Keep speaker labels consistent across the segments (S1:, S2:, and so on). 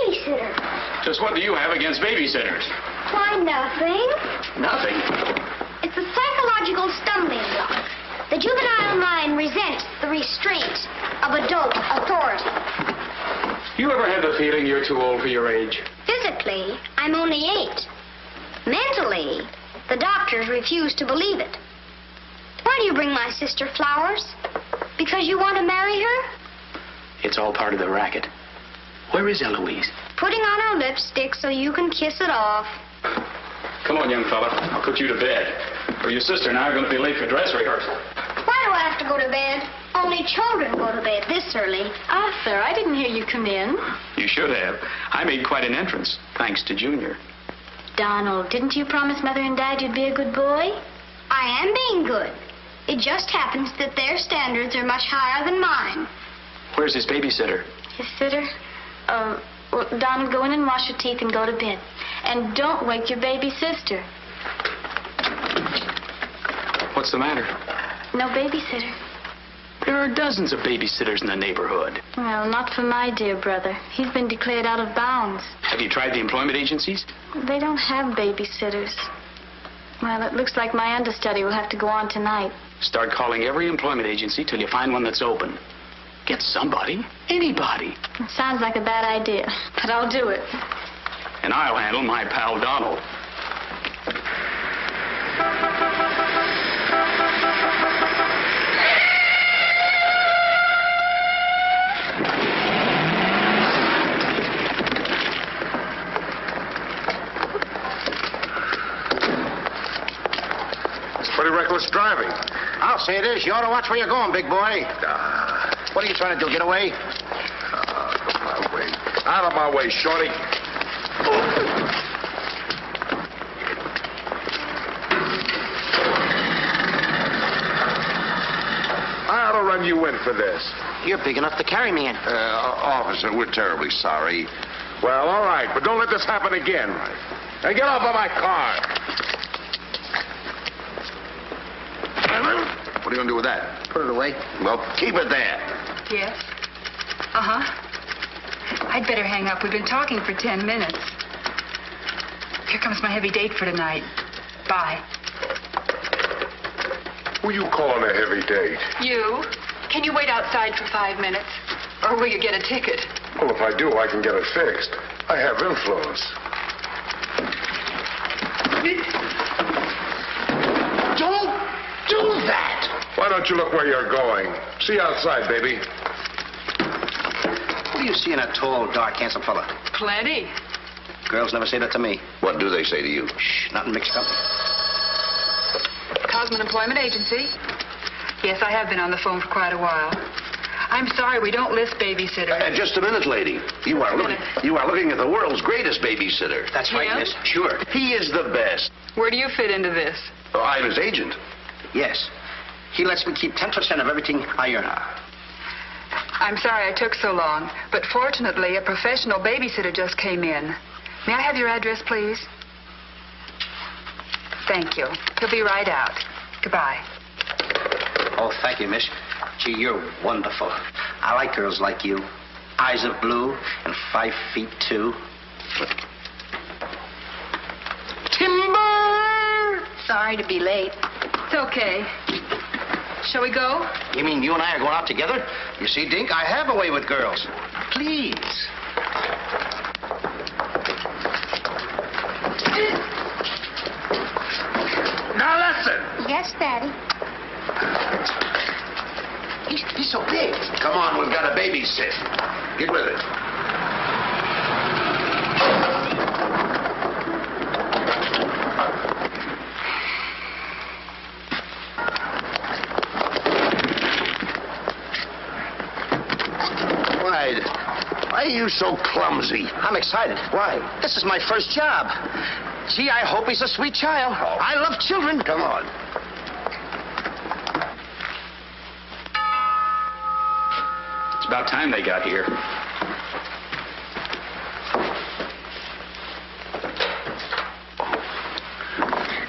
S1: babysitter.
S2: Just what do you have against babysitters?
S1: Why, nothing.
S2: Nothing.
S1: It's a psychological stumbling block. The juvenile mind resents the restraint of adult authority.
S2: You ever had the feeling you're too old for your age?
S1: Physically, I'm only 8. Mentally, the doctors refuse to believe it. Why do you bring my sister flowers? Because you want to marry her?
S2: It's all part of the racket. Where is Eloise?
S1: Putting on her lipstick so you can kiss it off.
S2: Come on, young fella. I'll put you to bed. Or your sister and I are going to be late for dress rehearsal.
S1: Why do I have to go to bed? Only children go to bed this early.
S3: Arthur, I didn't hear you come in.
S2: You should have. I made quite an entrance, thanks to Junior.
S3: Donald, didn't you promise Mother and Dad you'd be a good boy?
S1: I am being good. It just happens that their standards are much higher than mine.
S2: Where's his babysitter?
S3: His sitter? Well, Donald, go in and wash your teeth and go to bed. And don't wake your baby sister.
S2: What's the matter?
S3: No babysitter.
S2: There are dozens of babysitters in the neighborhood.
S3: Well, not for my dear brother. He's been declared out of bounds.
S2: Have you tried the employment agencies?
S3: They don't have babysitters. Well, it looks like my understudy will have to go on tonight.
S2: Start calling every employment agency till you find one that's open. Get somebody. Anybody.
S3: It sounds like a bad idea, but I'll do it.
S2: And I'll handle my pal Donald.
S4: Pretty reckless driving.
S5: I'll say it is. You ought to watch where you're going, big boy. What are you trying to do, get away?
S4: Out of my way. Out of my way, shorty. I ought to run you in for this.
S5: You're big enough to carry me in.
S4: Officer, we're terribly sorry. Well, all right, but don't let this happen again. Now get off of my car. What are you going to do with that?
S5: Put it away.
S4: Well, keep it there.
S6: Yes? Uh-huh. I'd better hang up. We've been talking for 10 minutes. Here comes my heavy date for tonight. Bye.
S4: Who you calling a heavy date?
S6: You? Can you wait outside for 5 minutes? Or will you get a ticket?
S4: Well, if I do, I can get it fixed. I have influence.
S5: Don't do that!
S4: Why don't you look where you're going? See you outside, baby.
S5: What do you see in a tall, dark, handsome fella?
S6: Plenty.
S5: Girls never say that to me.
S4: What do they say to you?
S5: Shh, not in mixed company.
S6: Cosman Employment Agency. Yes, I have been on the phone for quite a while. I'm sorry, we don't list babysitters.
S7: Just a minute, lady. You are looking at the world's greatest babysitter.
S5: That's right,
S6: Him?
S5: miss. Sure.
S7: He is the best.
S6: Where do you fit into this?
S7: Oh, I'm his agent.
S5: Yes. He lets me keep 10% of everything I earn.
S6: I'm sorry I took so long, but fortunately, a professional babysitter just came in. May I have your address, please? Thank you. He'll be right out. Goodbye.
S5: Oh, thank you, miss. Gee, you're wonderful. I like girls like you. Eyes of blue and 5'2". Timber!
S6: Sorry to be late. It's okay. Shall we go?
S5: You mean you and I are going out together? You see, Dink, I have a way with girls. Please.
S4: Now listen.
S1: Yes, Daddy.
S5: He's so big.
S7: Come on, we've got a babysit. Get with it. Why are you so clumsy?
S5: I'm excited.
S7: Why?
S5: This is my first job. Gee, I hope he's a sweet child.
S7: Oh.
S5: I love children.
S7: Come on.
S2: It's about time they got here.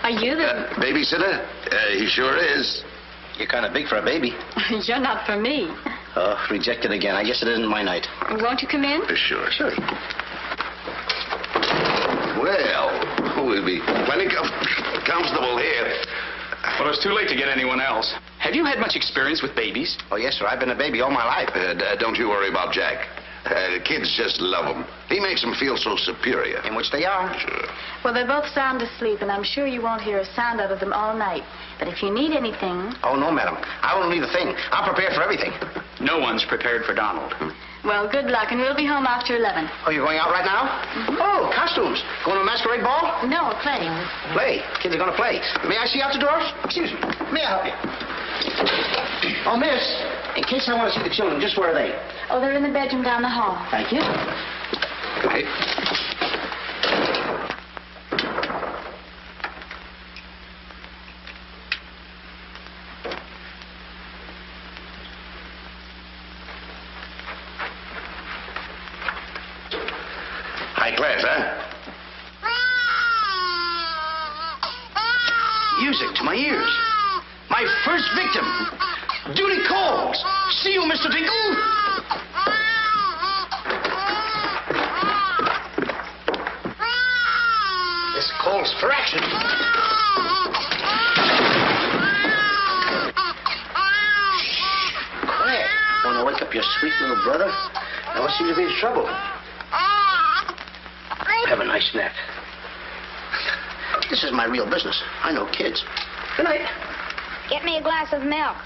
S3: Are you the...
S7: Babysitter? He sure is.
S5: You're kind of big for a baby.
S3: You're not for me.
S5: Oh, rejected again. I guess it isn't my night.
S3: Won't you come in?
S7: Sure. comfortable here.
S2: Well, it's too late to get anyone else. Have you had much experience with babies?
S5: Oh, yes, sir. I've been a baby all my life.
S7: Don't you worry about Jack. The kids just love him. He makes them feel so superior.
S5: In which they are.
S7: Sure.
S3: Well, they're both sound asleep, and I'm sure you won't hear a sound out of them all night. But if you need anything...
S5: Oh, no, madam. I won't need a thing. I'm prepared for everything.
S2: No one's prepared for Donald.
S3: Well, good luck, and we'll be home after 11.
S5: Oh, you're going out right now? Mm-hmm. Oh, costumes. Going to a masquerade ball?
S3: No, play.
S5: Play? Kids are going to play. May I see out the doors? Excuse me. May I help you? Oh, miss, in case I want to see the children, just where are they?
S3: Oh, they're in the bedroom down the hall.
S5: Thank you.
S2: Right.
S7: High class, huh?
S5: Music to my ears. My first victim. Duty calls. See you, Mr. Dinkle. This calls for action. Quiet. Want to wake up your sweet little brother? Now what seems to be the trouble? Have a nice nap. This is my real business. I know kids. Good night.
S1: Get me a glass of milk.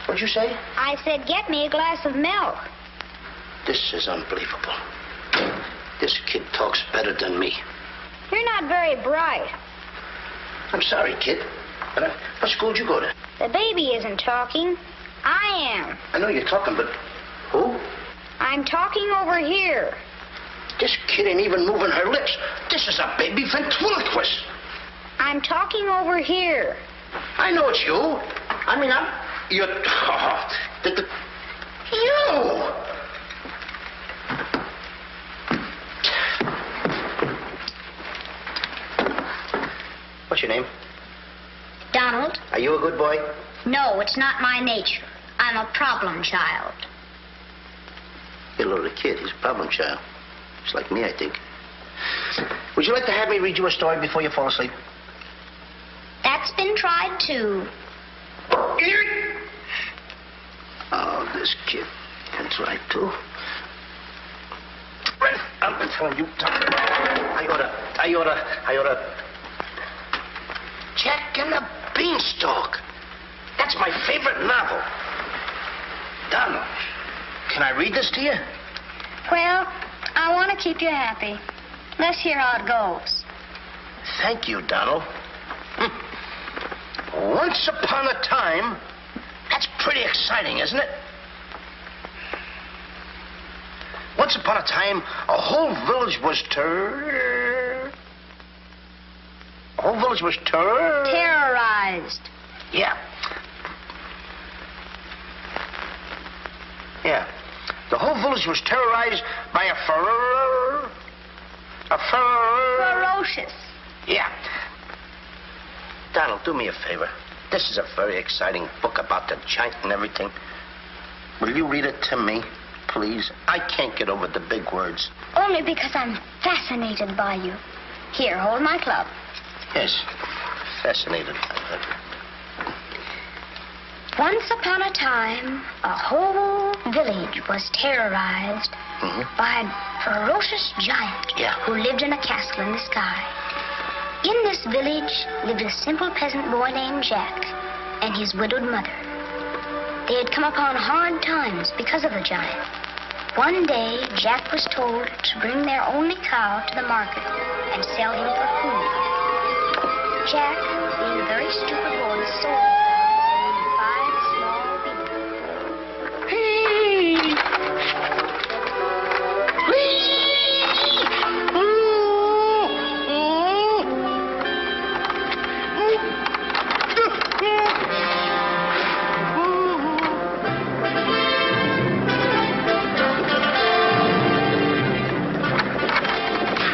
S5: What'd you say?
S1: I said, get me a glass of milk.
S5: This is unbelievable. This kid talks better than me.
S1: You're not very bright.
S5: I'm sorry, kid. But what school did you go to?
S1: The baby isn't talking. I am.
S5: I know you're talking, but who?
S1: I'm talking over here.
S5: This kid ain't even moving her lips. This is a baby ventriloquist.
S1: I'm talking over here.
S5: I know it's you. I mean, you're... You! What's your name?
S1: Donald?
S5: Are you a good boy?
S1: No, it's not my nature. I'm a problem child.
S5: You're a little kid. He's a problem child. It's like me, I think. Would you like to have me read you a story before you fall asleep?
S1: That's been tried, too.
S5: Oh, this kid can try, too. I've been telling you. I oughta... Jack and the Beanstalk. That's my favorite novel. Donald, can I read this to you?
S1: Well, I want to keep you happy. Let's hear how it goes.
S5: Thank you, Donald. Once upon a time... That's pretty exciting, isn't it? Once upon a time, a whole village was
S1: Terrorized.
S5: Yeah. Yeah. The whole village was terrorized by a
S1: Ferocious.
S5: Yeah. Donald, do me a favor. This is a very exciting book about the giant and everything. Will you read it to me, please? I can't get over the big words.
S1: Only because I'm fascinated by you. Here, hold my club.
S5: Yes, fascinated.
S1: Once upon a time, a whole village was terrorized by a ferocious giant who lived in a castle in the sky. In this village lived a simple peasant boy named Jack and his widowed mother. They had come upon hard times because of the giant. One day, Jack was told to bring their only cow to the market and sell him for food. Jack, being a very stupid boy, sold him for 5 small beans.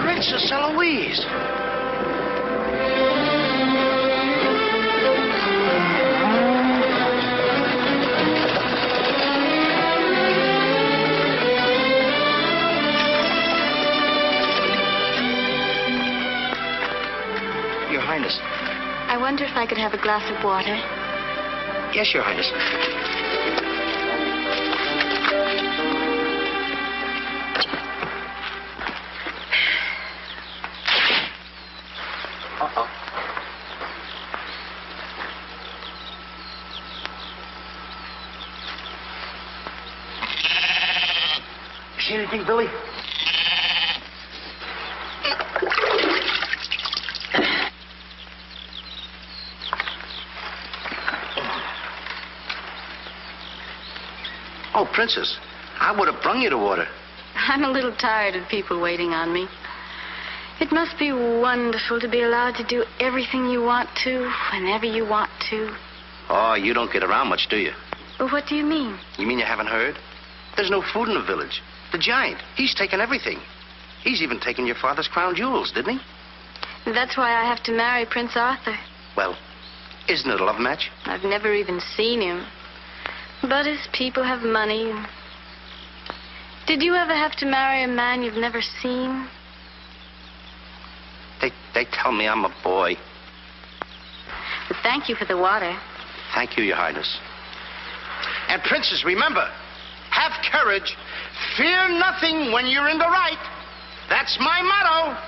S5: Princess Eloise.
S3: wonder if I could have a glass of water.
S5: Yes, Your Highness. Uh-oh. You see anything, Billy? Oh, Princess, I would have brung you the water.
S3: I'm a little tired of people waiting on me. It must be wonderful to be allowed to do everything you want to, whenever you want to.
S5: Oh, you don't get around much, do you?
S3: Well, what do you mean?
S5: You mean you haven't heard? There's no food in the village. The giant, he's taken everything. He's even taken your father's crown jewels, didn't he?
S3: That's why I have to marry Prince Arthur.
S5: Well, isn't it a love match?
S3: I've never even seen him. But his people have money. Did you ever have to marry a man you've never seen?
S5: They tell me I'm a boy.
S3: But thank you for the water.
S5: Thank you, Your Highness. And, Princess, remember, have courage. Fear nothing when you're in the right. That's my motto.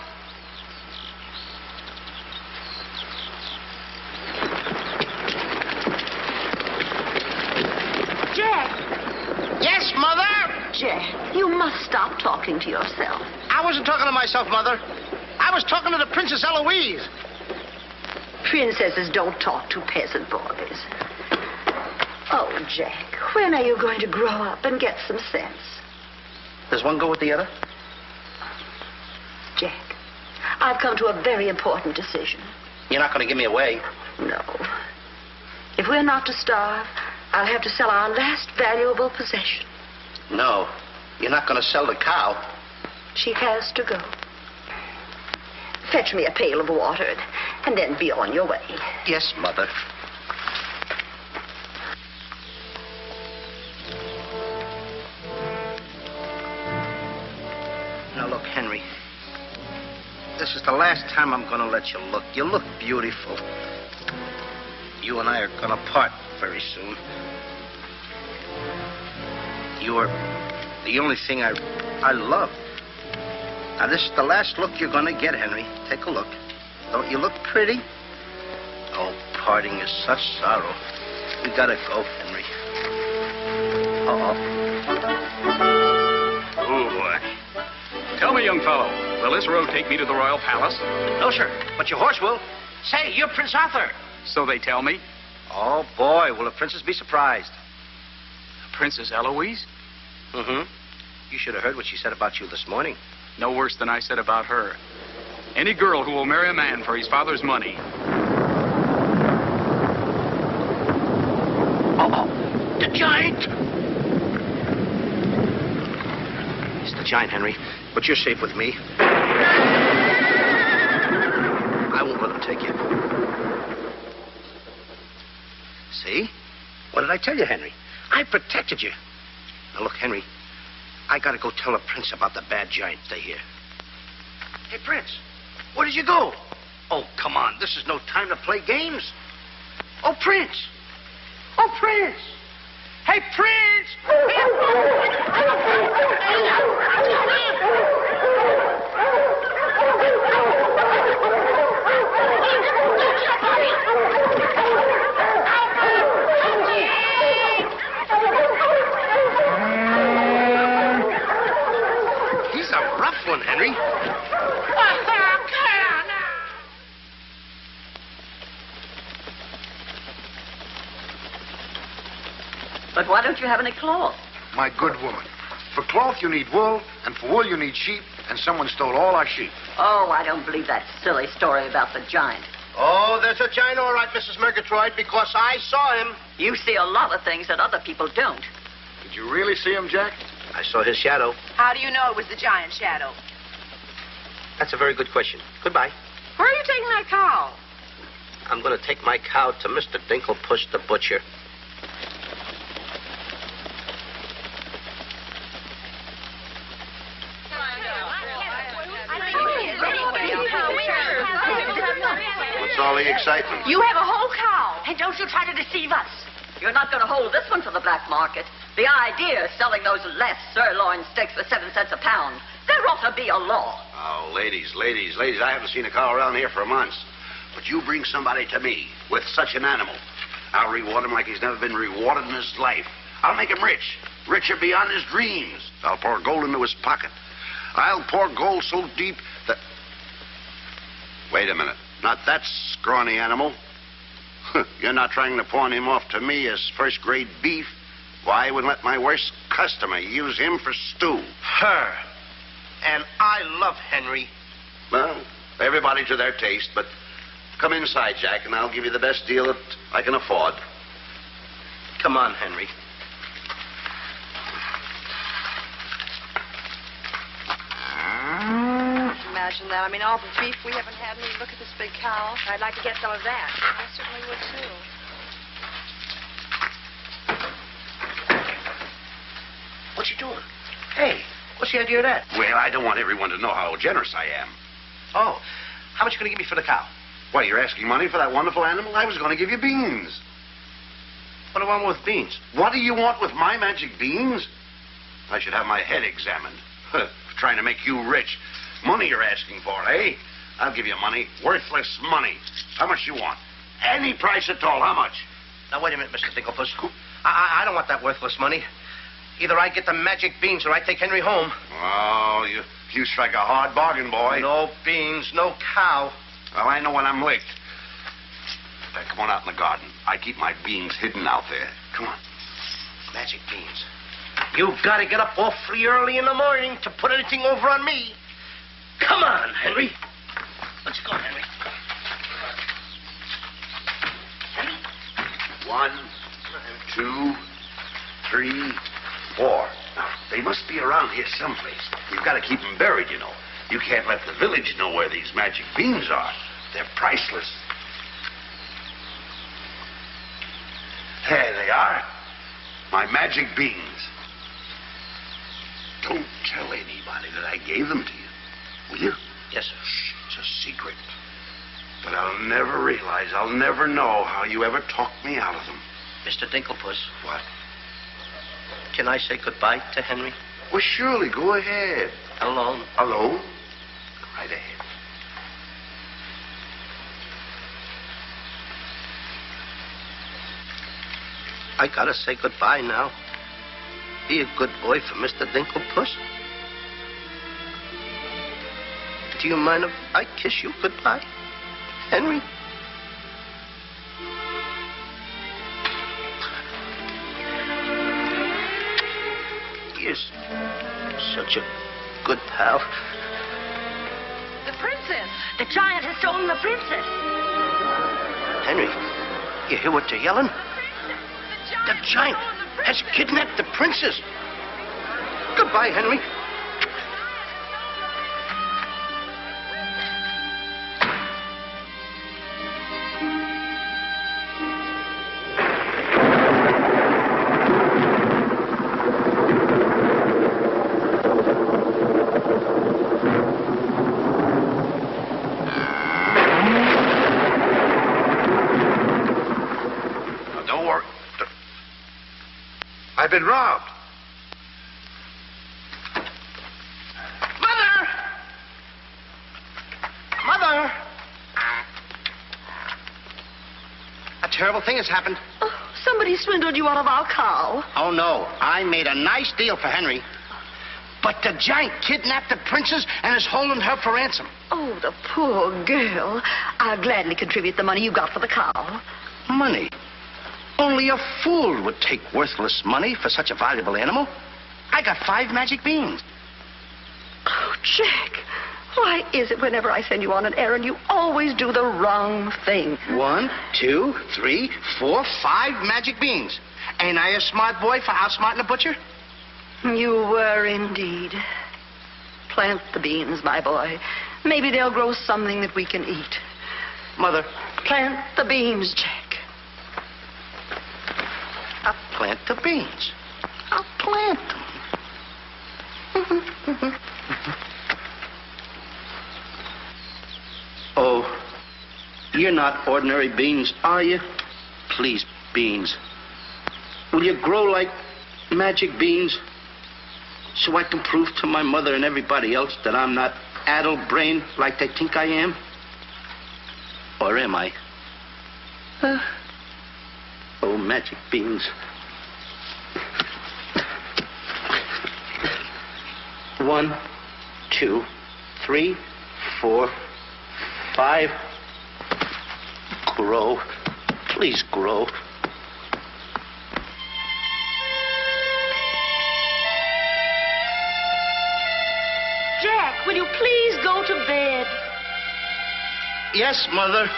S8: Jack.
S5: Yes, Mother?
S8: Jack, you must stop talking to yourself.
S5: I wasn't talking to myself, Mother. I was talking to the Princess Eloise.
S8: Princesses don't talk to peasant boys. Oh, Jack, when are you going to grow up and get some sense?
S5: Does one go with the other?
S8: Jack, I've come to a very important decision.
S5: You're not going to give me away.
S8: No. If we're not to starve, I'll have to sell our last valuable possession.
S5: No, you're not going to sell the cow.
S8: She has to go. Fetch me a pail of water and then be on your way.
S5: Yes, Mother. Now, look, Henry. This is the last time I'm going to let you look. You look beautiful. You and I are going to part very soon. You're the only thing I love. Now, this is the last look you're going to get, Henry. Take a look. Don't you look pretty? Oh, parting is such sorrow. We got to go, Henry. Uh-oh.
S2: Oh, boy. Tell me, young fellow, will this road take me to the royal palace?
S5: No, sir, but your horse will. Say, you're Prince Arthur.
S2: So they tell me.
S5: Oh, boy, will the princess be surprised.
S2: Princess Eloise?
S5: Mm-hmm. You should have heard what she said about you this morning.
S2: No worse than I said about her. Any girl who will marry a man for his father's money.
S5: Uh-oh. The giant! It's the giant, Henry. But you're safe with me. I won't let him take you. See? What did I tell you, Henry? I protected you. Now, look, Henry, I gotta go tell the prince about the bad giant they hear. Hey, Prince, where did you go? Oh, come on. This is no time to play games. Oh, Prince. Oh, Prince. Hey, Prince. He's a rough one, Henry.
S8: But why don't you have any cloth?
S4: My good woman. For cloth, you need wool, and for wool, you need sheep, and someone stole all our sheep.
S8: Oh, I don't believe that silly story about the giant.
S5: Oh, there's a giant, all right, Mrs. Murgatroyd, because I saw him.
S8: You see a lot of things that other people don't.
S4: Did you really see him, Jack?
S5: I saw his shadow.
S6: How do you know it was the giant shadow?
S5: That's a very good question. Goodbye.
S6: Where are you taking that cow?
S5: I'm going to take my cow to Mr. Dinklepush the butcher.
S7: What's all the excitement?
S8: You have a whole cow, and don't you try to deceive us.
S9: You're not going to hold this one for the black market. The idea is selling those less sirloin steaks for 7 cents a pound. There ought to be a law.
S5: Oh, ladies, I haven't seen a cow around here for months. But you bring somebody to me with such an animal, I'll reward him like he's never been rewarded in his life. I'll make him rich, richer beyond his dreams. I'll pour gold into his pocket. I'll pour gold so deep that... Wait a minute. Not that scrawny animal. You're not trying to pawn him off to me as first-grade beef. Why, I would let my worst customer use him for stew. Her. And I love Henry. Well, everybody to their taste, but come inside, Jack, and I'll give you the best deal that I can afford. Come on, Henry.
S10: Imagine that. I mean, all the beef we haven't had. I mean, look at this big cow.
S8: I'd like to get some of that.
S10: I certainly would, too.
S5: What you doing? Hey, what's the idea of that? Well, I don't want everyone to know how generous I am. Oh, how much are you going to give me for the cow? What, you're asking money for that wonderful animal? I was going to give you beans. What do I want with beans? What do you want with my magic beans? I should have my head examined. Trying to make you rich. Money you're asking for, eh? I'll give you money. Worthless money. How much you want? Any price at all. How much?
S11: Now, wait a minute, Mr. Dinklepuss. I don't want that worthless money. Either I get the magic beans or I take Henry home.
S5: Oh, you strike a hard bargain, boy.
S11: No beans, no cow.
S5: Well, I know when I'm licked. Come on out in the garden. I keep my beans hidden out there. Come on.
S11: Magic beans. You gotta get up awfully early in the morning to put anything over on me. Come on, Henry. Let's go, Henry.
S5: 1, 2, 3, 4. Now, they must be around here someplace. You've got to keep them buried, you know. You can't let the village know where these magic beans are. They're priceless. There they are. My magic beans. Don't tell anybody that I gave them to you. Will you?
S11: Yes, sir.
S5: Shh, it's a secret. But I'll never realize, I'll never know how you ever talked me out of them.
S11: Mr. Dinklepuss.
S5: What?
S11: Can I say goodbye to Henry?
S5: Well, surely, go ahead.
S11: Alone?
S5: Alone? Go right ahead.
S11: I gotta say goodbye now. Be a good boy for Mr. Dinklepuss. Do you mind if I kiss you goodbye, Henry? Yes. Such a good pal.
S8: The princess. The giant has stolen the princess.
S11: Henry, you hear what they're yelling? The giant has kidnapped the princess. Goodbye, Henry.
S5: I've been robbed.
S11: Mother! Mother! A terrible thing has happened.
S8: Oh, somebody swindled you out of our cow.
S11: Oh, no. I made a nice deal for Henry. But the giant kidnapped the princess and is holding her for ransom.
S8: Oh, the poor girl. I'll gladly contribute the money you got for the cow.
S11: Money? Only a fool would take worthless money for such a valuable animal. I got 5 magic beans.
S8: Oh, Jack, why is it whenever I send you on an errand, you always do the wrong thing?
S11: 1, 2, 3, 4, 5 magic beans. Ain't I a smart boy for outsmarting a butcher?
S8: You were indeed. Plant the beans, my boy. Maybe they'll grow something that we can eat.
S11: Mother.
S8: Plant the beans, Jack.
S11: I'll plant the beans. I'll plant them. Oh, You're not ordinary beans, are you? Please, beans. Will you grow like magic beans so I can prove to my mother and everybody else that I'm not addle-brained like they think I am? Or am I? Oh, magic beans. 1, 2, 3, 4, 5. Grow. Please grow.
S8: Jack, will you please go to bed?
S11: Yes, Mother.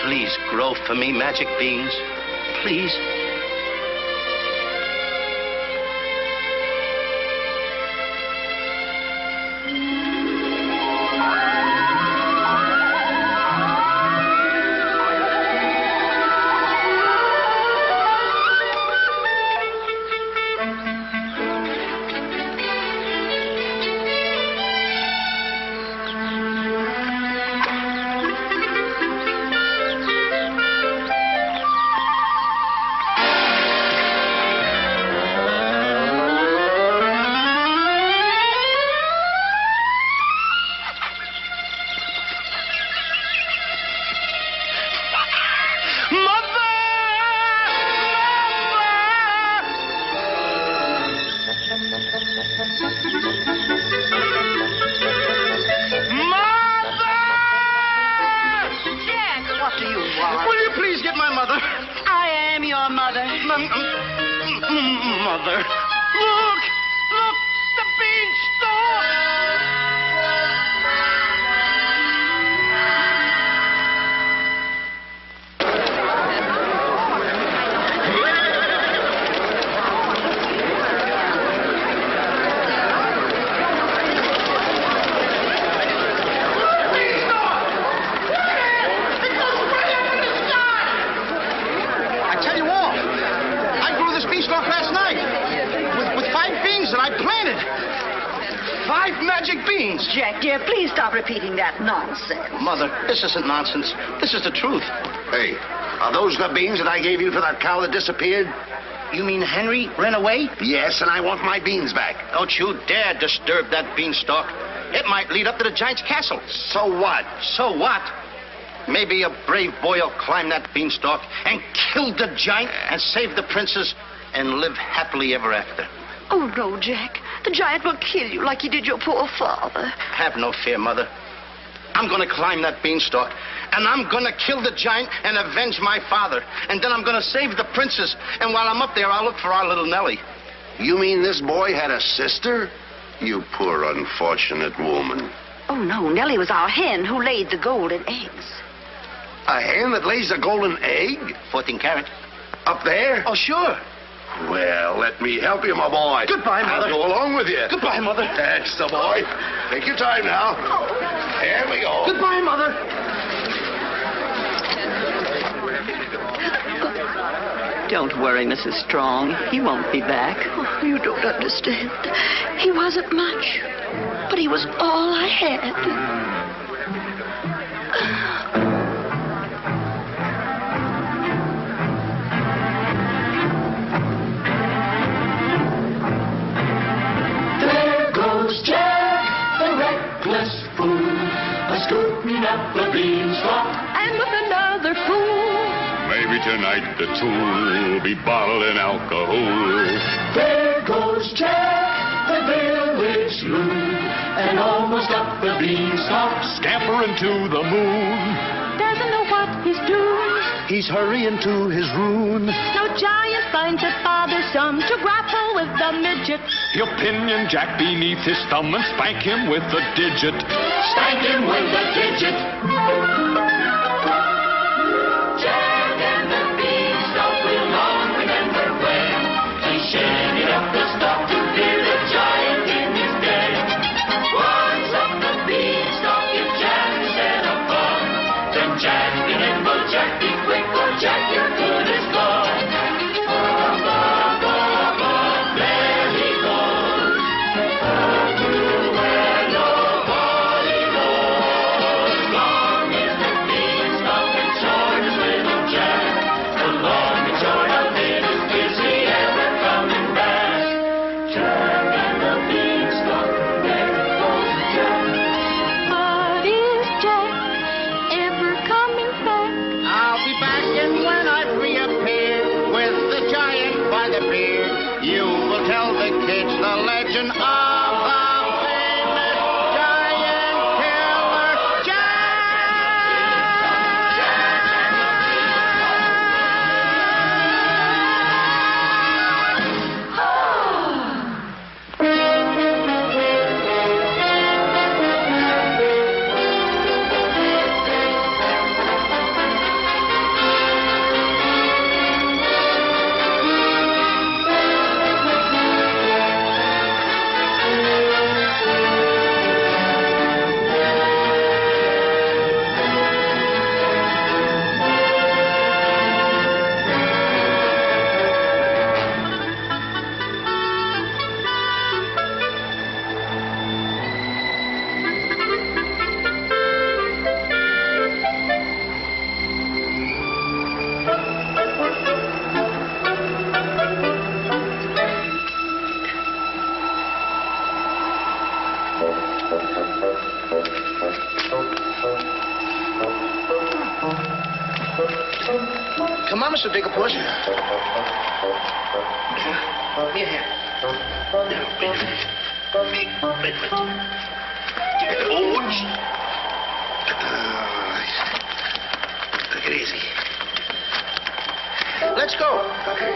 S11: Please grow for me, magic beans. Please. Mother. Look! Look! The beanstalk!
S5: I tell you all, I grew this beanstalk last night with 5 beans that I planted. 5 magic beans.
S8: Jack, dear, please stop repeating that nonsense.
S11: Mother, this isn't nonsense. This is the truth.
S7: Hey, are those the beans that I gave you for that cow that disappeared?
S11: You mean Henry ran away?
S7: Yes, and I want my beans back.
S11: Don't you dare disturb that beanstalk. It might lead up to the giant's castle.
S7: So what?
S11: So what? Maybe a brave boy will climb that beanstalk and kill the giant and save the princess and live happily ever after.
S8: Oh, no, Jack. The giant will kill you like he did your poor father.
S11: Have no fear, Mother. I'm going to climb that beanstalk, and I'm going to kill the giant and avenge my father. And then I'm going to save the princess. And while I'm up there, I'll look for our little Nellie.
S7: You mean this boy had a sister? You poor unfortunate woman.
S8: Oh, no. Nellie was our hen who laid the golden eggs.
S7: A hen that lays a golden egg?
S11: 14 carat.
S7: Up there?
S11: Oh, sure.
S7: Well, let me help you, my boy.
S11: Goodbye, Mother.
S7: I'll go along with you.
S11: Goodbye, Mother.
S7: That's the boy. Take your time now. There we go.
S11: Goodbye, Mother.
S8: Don't worry, Mrs. Strong. He won't be back. Oh, you don't understand. He wasn't much, but he was all I had.
S12: Jack, the reckless fool, a-scooting up the beanstalk, and with another fool.
S13: Maybe tonight the two will be bottled in alcohol.
S12: There goes Jack, the village loon, and almost up the beanstalk,
S13: Scampering to the moon.
S12: doesn't know what he's doing.
S13: He's hurrying to his ruin.
S12: No giant finds it bothersome to grapple with the midget.
S13: He'll pinion Jack beneath his thumb and spank him with a digit.
S12: Spank him with a digit. Jack and the beanstalk will long remember when he shaded up the stalk to fear the giant in his den. Once up the beanstalk, if Jack set a fun, then Jack and nimble Jack, be quick, or Jack, your good is gone. Up, up, up, up, there he goes. Up to where nobody knows.
S11: the legend of the famous giant killer
S5: Come on, Mr. Dinklepuss. Here. Wait. Oops. Take it easy. Let's go. Okay.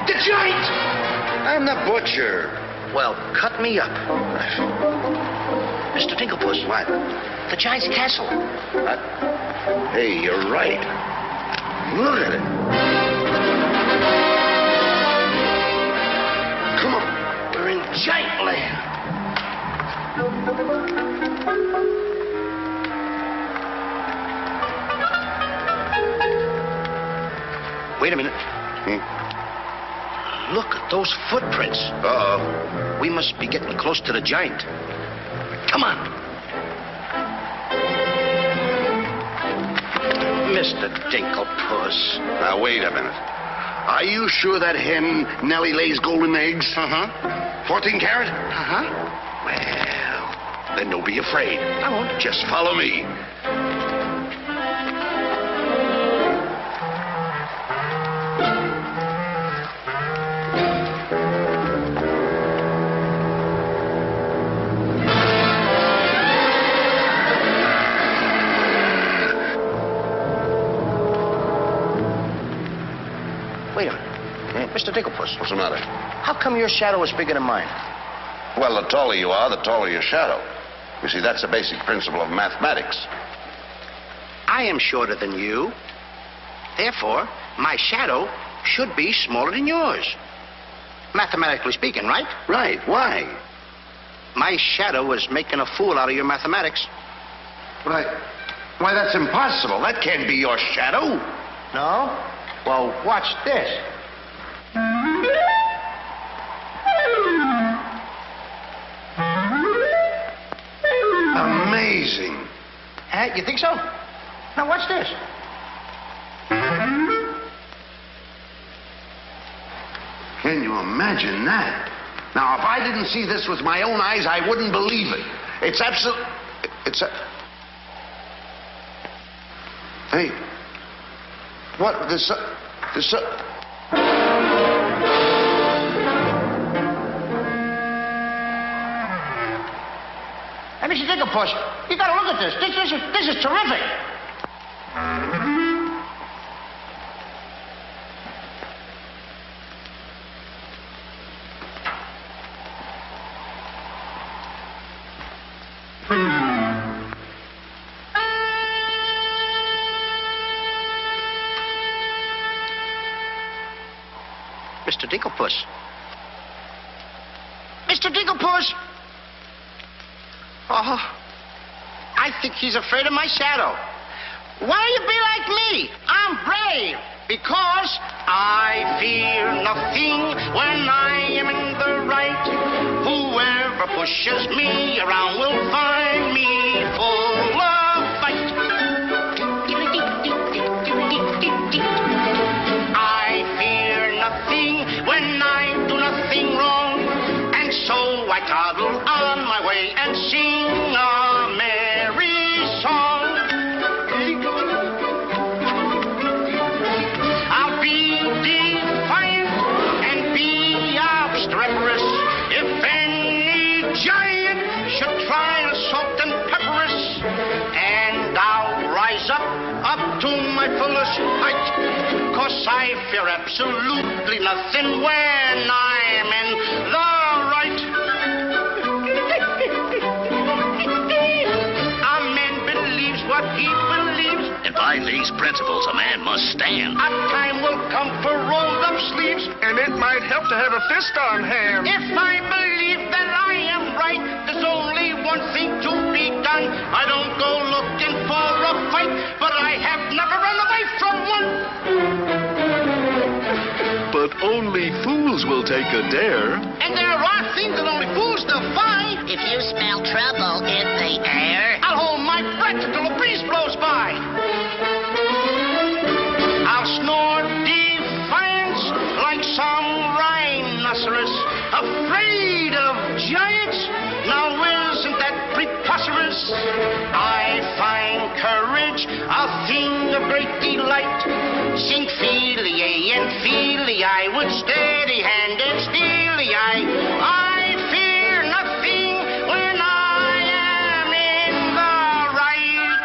S5: The giant!
S4: I'm the butcher.
S5: Well, cut me up. Mr. Dinklepuss.
S4: What?
S5: The giant's castle.
S4: What? Hey, you're right. Look at it.
S5: Come on. We're in giant land. Wait a minute. Look at those footprints.
S4: Uh-oh.
S5: We must be getting close to the giant. Come on. Mr. Dinklepuss.
S4: Now, wait a minute. Are you sure that hen, Nellie, lays golden eggs?
S5: Uh-huh.
S4: 14 carat?
S5: Uh-huh.
S4: Well, then don't be afraid.
S5: I won't.
S4: Just follow me.
S5: Wait a minute. Mr. Dinklepuss.
S4: What's the matter?
S5: How come your shadow is bigger than mine?
S4: Well, the taller you are, the taller your shadow. You see, that's a basic principle of mathematics.
S5: I am shorter than you. Therefore, my shadow should be smaller than yours. Mathematically speaking, right?
S4: Right. Why?
S5: My shadow is making a fool out of your mathematics.
S4: Why, that's impossible. That can't be your shadow.
S5: No? Well, watch this.
S4: Amazing.
S5: You think so? Now, watch this.
S4: Can you imagine that? Now, if I didn't see this with my own eyes, I wouldn't believe it. It's absolute... Hey. What? Hey,
S5: Mr. Dinklepuss, you gotta look at this. This is terrific. Mr. Dinklepuss. Mr. Dinklepuss! Oh, I think he's afraid of my shadow. Why don't you be like me? I'm brave because I fear nothing when I am in the right. Whoever pushes me around will find me full of fight. I fear nothing when I do nothing wrong, and so I toddle on my way and sing. treacherous. If any giant should try to salt and pepper us, and I'll rise up to my fullest height, 'cause I fear absolutely nothing when I'm in the right. A man believes what he believes,
S14: And by these principles, a man must stand.
S5: a time will come for rolled up sleeves,
S15: And it might help to have a fist on hand.
S5: if I believe that I am right, there's only one thing to be done. I don't go looking for a fight, but I have never run away from one.
S15: But only fools will take a dare.
S5: And there are things that only fools defy.
S16: If you smell trouble in the air,
S5: I'll hold my breath until a breeze blows by. I'll snore defiance like some rhinoceros, afraid of giants. Now isn't that preposterous? I find courage a thing of great delight. Sing feely and feely, I would steady-handed steely. I fear nothing when I am in the right.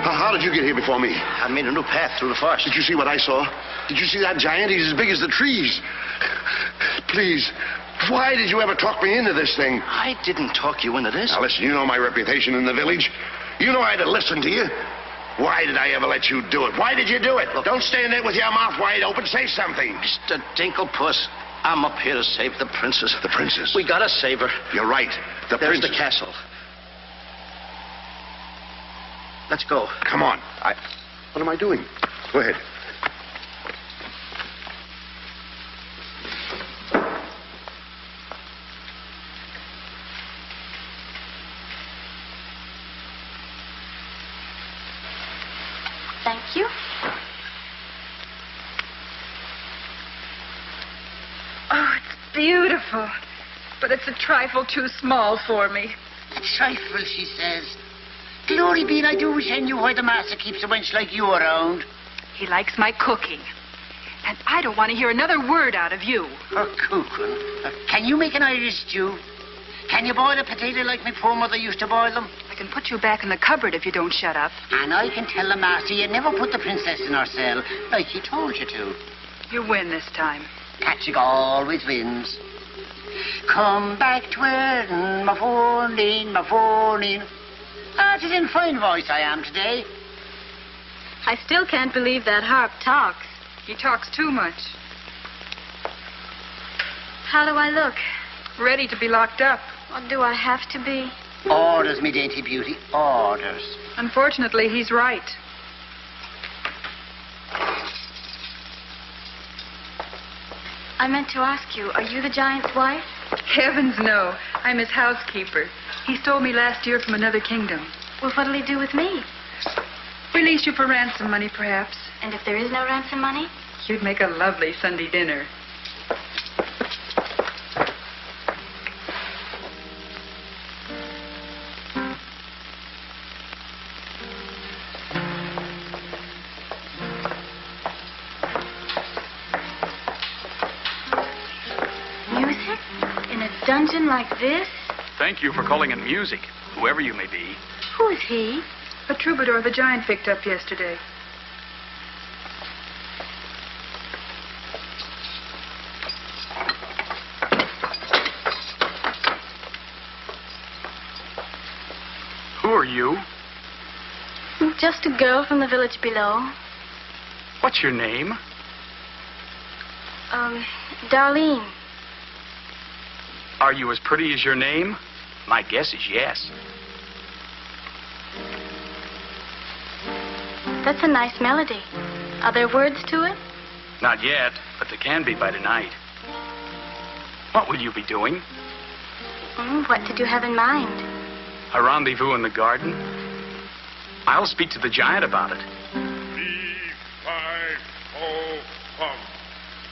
S4: How did you get here before me?
S5: I made a new path through the forest.
S4: Did you see what I saw? Did you see that giant? He's as big as the trees. Please, why did you ever talk me into this thing?
S5: I didn't talk you into this.
S4: Now, listen, you know my reputation in the village. You know I'd have listened to you. Why did I ever let you do it? Why did you do it?
S5: Look,
S4: don't stand there with your mouth wide open. Say something.
S5: Mr. Dinklepuss, I'm up here to save the princess.
S4: The princess?
S5: We gotta save her.
S4: You're right.
S5: There's the castle. Let's go.
S4: Come on. What am I doing? Go ahead.
S3: Thank you.
S6: Oh, it's beautiful. But it's a trifle too small for me.
S16: a trifle, she says. Glory be, I do wish I knew why the master keeps a wench like you around.
S6: He likes my cooking. And I don't want to hear another word out of you.
S16: Her cooking? Can you make an Irish stew? Can you boil a potato like my poor mother used to boil them?
S6: I can put you back in the cupboard if you don't shut up.
S16: And I can tell the master you never put the princess in her cell, like he told you to.
S6: You win this time.
S16: Catching always wins. Come back to where my phone, my phone. Ah, it's in fine voice I am today.
S3: I still can't believe that harp talks.
S6: He talks too much.
S3: How do I look?
S6: Ready to be locked up.
S3: Or do I have to be?
S16: Orders, me dainty beauty, orders.
S6: Unfortunately, he's right.
S3: I meant to ask you, are you the giant's wife?
S6: Heavens, no. I'm his housekeeper. He stole me last year from another kingdom.
S3: Well, what'll he do with me?
S6: Release you for ransom money, perhaps.
S3: And if there is no ransom money?
S6: You'd make a lovely Sunday dinner.
S3: Music? In a dungeon like this?
S2: Thank you for calling in music, whoever you may be.
S3: Who is he?
S6: A troubadour the giant picked up yesterday.
S2: you?
S3: Just a girl from the village below.
S2: What's your name?
S3: Darlene.
S2: Are you as pretty as your name? My guess is yes.
S3: That's a nice melody. Are there words to it?
S2: Not yet, but there can be by tonight. What will you be doing?
S3: What did you have in mind?
S2: A rendezvous in the garden? I'll speak to the giant about it.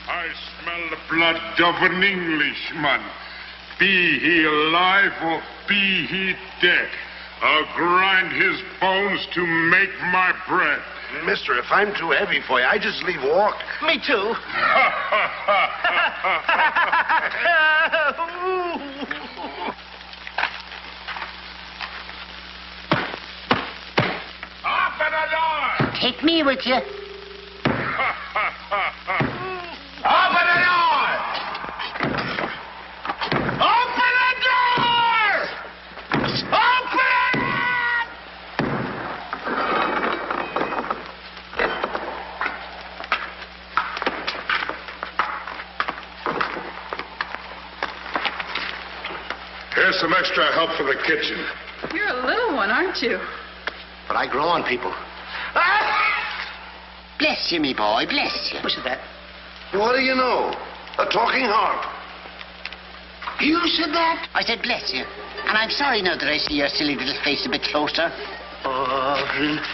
S17: I smell the blood of an Englishman. Be he alive or be he dead, I'll grind his bones to make my bread.
S4: Mister, if I'm too heavy for you, I just leave walk.
S11: Me too.
S17: Open the door!
S16: Take me with you.
S17: Open the door! Open the door! Open it! Here's some extra help for the kitchen.
S6: You're a little one, aren't you?
S5: But I grow on people.
S16: Bless you, me boy, bless you.
S5: Who said that?
S4: What do you know? A talking harp.
S16: You said that? I said bless you. And I'm sorry now that I see your silly little face a bit closer.
S5: Oh,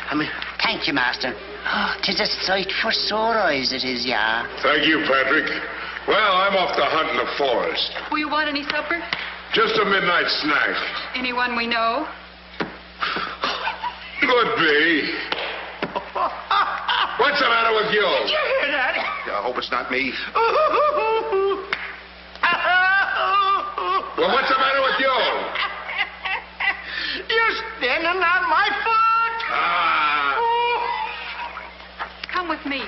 S5: I mean...
S16: Thank you, master. Oh, 'tis a sight for sore eyes, it is, yeah.
S17: Thank you, Patrick. Well, I'm off to hunt in the forest.
S6: Will you want any supper?
S17: Just a midnight snack.
S6: Anyone we know?
S17: Could be. What's the matter with you?
S16: Did you hear that?
S4: I hope it's not me.
S17: Well, what's the matter with you?
S16: You're standing on my foot.
S6: Come with me.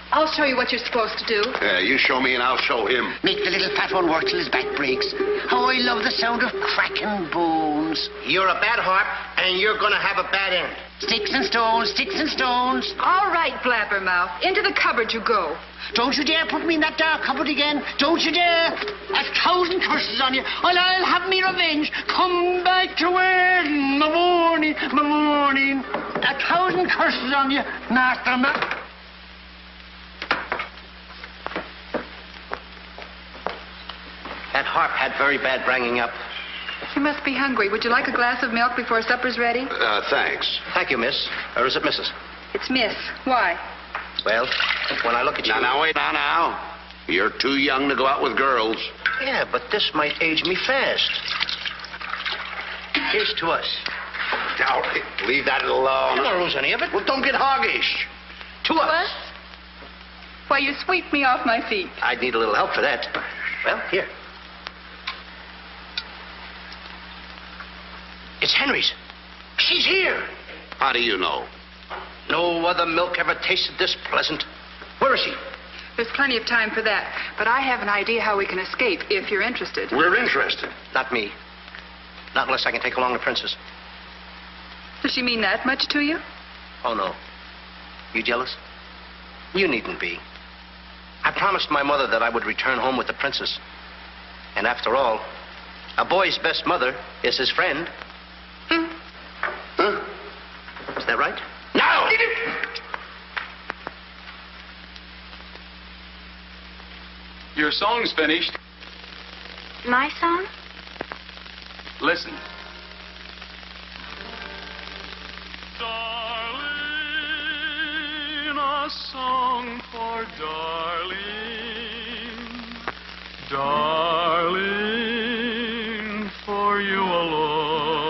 S6: I'll show you what you're supposed to do.
S4: Yeah, you show me and I'll show him.
S16: Make the little fat one work till his back breaks. How I love the sound of cracking bones.
S5: You're a bad harp, and you're going to have a bad end.
S16: Sticks and stones, sticks and stones.
S6: All right, blabbermouth. Into the cupboard you go.
S16: Don't you dare put me in that dark cupboard again. Don't you dare. 1,000 curses on you. I'll have me revenge. Come back to where in the morning, 1,000 curses on you, master man.
S5: That harp had very bad bringing up.
S6: You must be hungry. Would you like a glass of milk before supper's ready?
S4: Thanks.
S5: Thank you, miss. Or is it Mrs.?
S6: It's Miss. Why?
S5: Well, when I look at you...
S4: Now, wait, now. You're too young to go out with girls.
S5: Yeah, but this might age me fast. Here's to us.
S4: Now, leave that alone.
S5: You won't lose any of it.
S4: Well, don't get hoggish.
S5: To us.
S6: What? Why, you sweep me off my feet.
S5: I'd need a little help for that. Well, here. It's Henry's. She's here.
S4: How do you know?
S5: No other milk ever tasted this pleasant. Where is she?
S6: There's plenty of time for that. But I have an idea how we can escape, if you're interested.
S4: We're interested.
S5: Not me. Not unless I can take along the princess.
S6: Does she mean that much to you?
S5: Oh, no. You jealous? You needn't be. I promised my mother that I would return home with the princess. And after all, a boy's best mother is his friend.
S4: Huh?
S5: Is that right?
S4: No!
S2: Your song's finished.
S3: My song?
S2: Listen.
S13: Darling, a song for darling, darling, for you alone.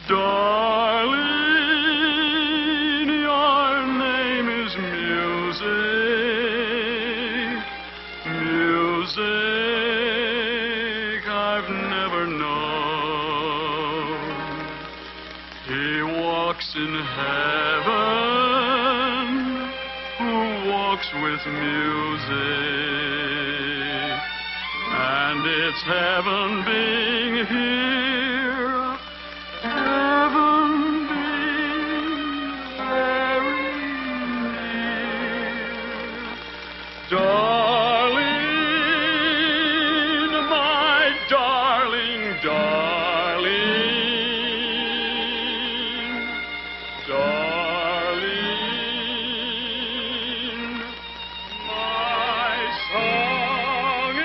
S13: Darling, your name is music, music I've never known. He walks in heaven, who
S12: talks with music, and it's heaven being here, heaven being very near. Darling, my darling, darling, darling, my song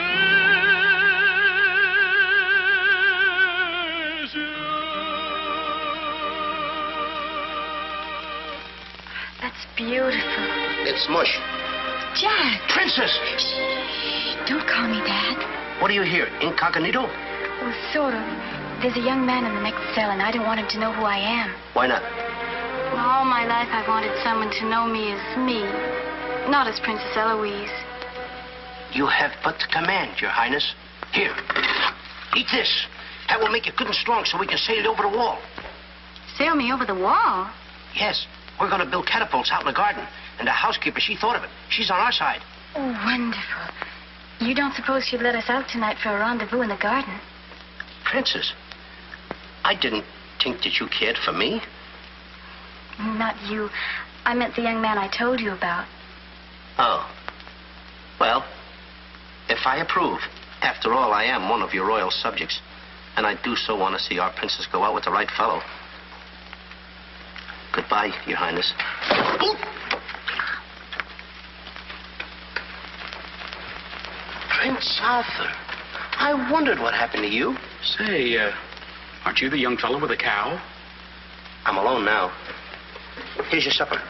S12: is you.
S3: That's beautiful.
S5: It's mush.
S3: Jack!
S5: Princess!
S3: Shh, don't call me Dad.
S5: What are you here, incognito?
S3: Well, sort of. There's a young man in the next cell, and I don't want him to know who I am.
S5: Why not?
S3: All my life, I've wanted someone to know me as me, not as Princess Eloise.
S5: You have but to command, Your Highness. Here, eat this. That will make you good and strong so we can sail it over the wall.
S3: Sail me over the wall?
S5: Yes, we're going to build catapults out in the garden. And the housekeeper, she thought of it. She's on our side.
S3: Oh, wonderful. You don't suppose she'd let us out tonight for a rendezvous in the garden?
S5: Princess, I didn't think that you cared for me.
S3: Not you. I meant the young man I told you about.
S5: Oh. Well, if I approve, after all, I am one of your royal subjects. And I do so want to see our princess go out with the right fellow. Goodbye, Your Highness. Ooh. Prince Arthur, I wondered what happened to you.
S2: Say, aren't you the young fellow with the cow?
S5: I'm alone now. Here's your supper.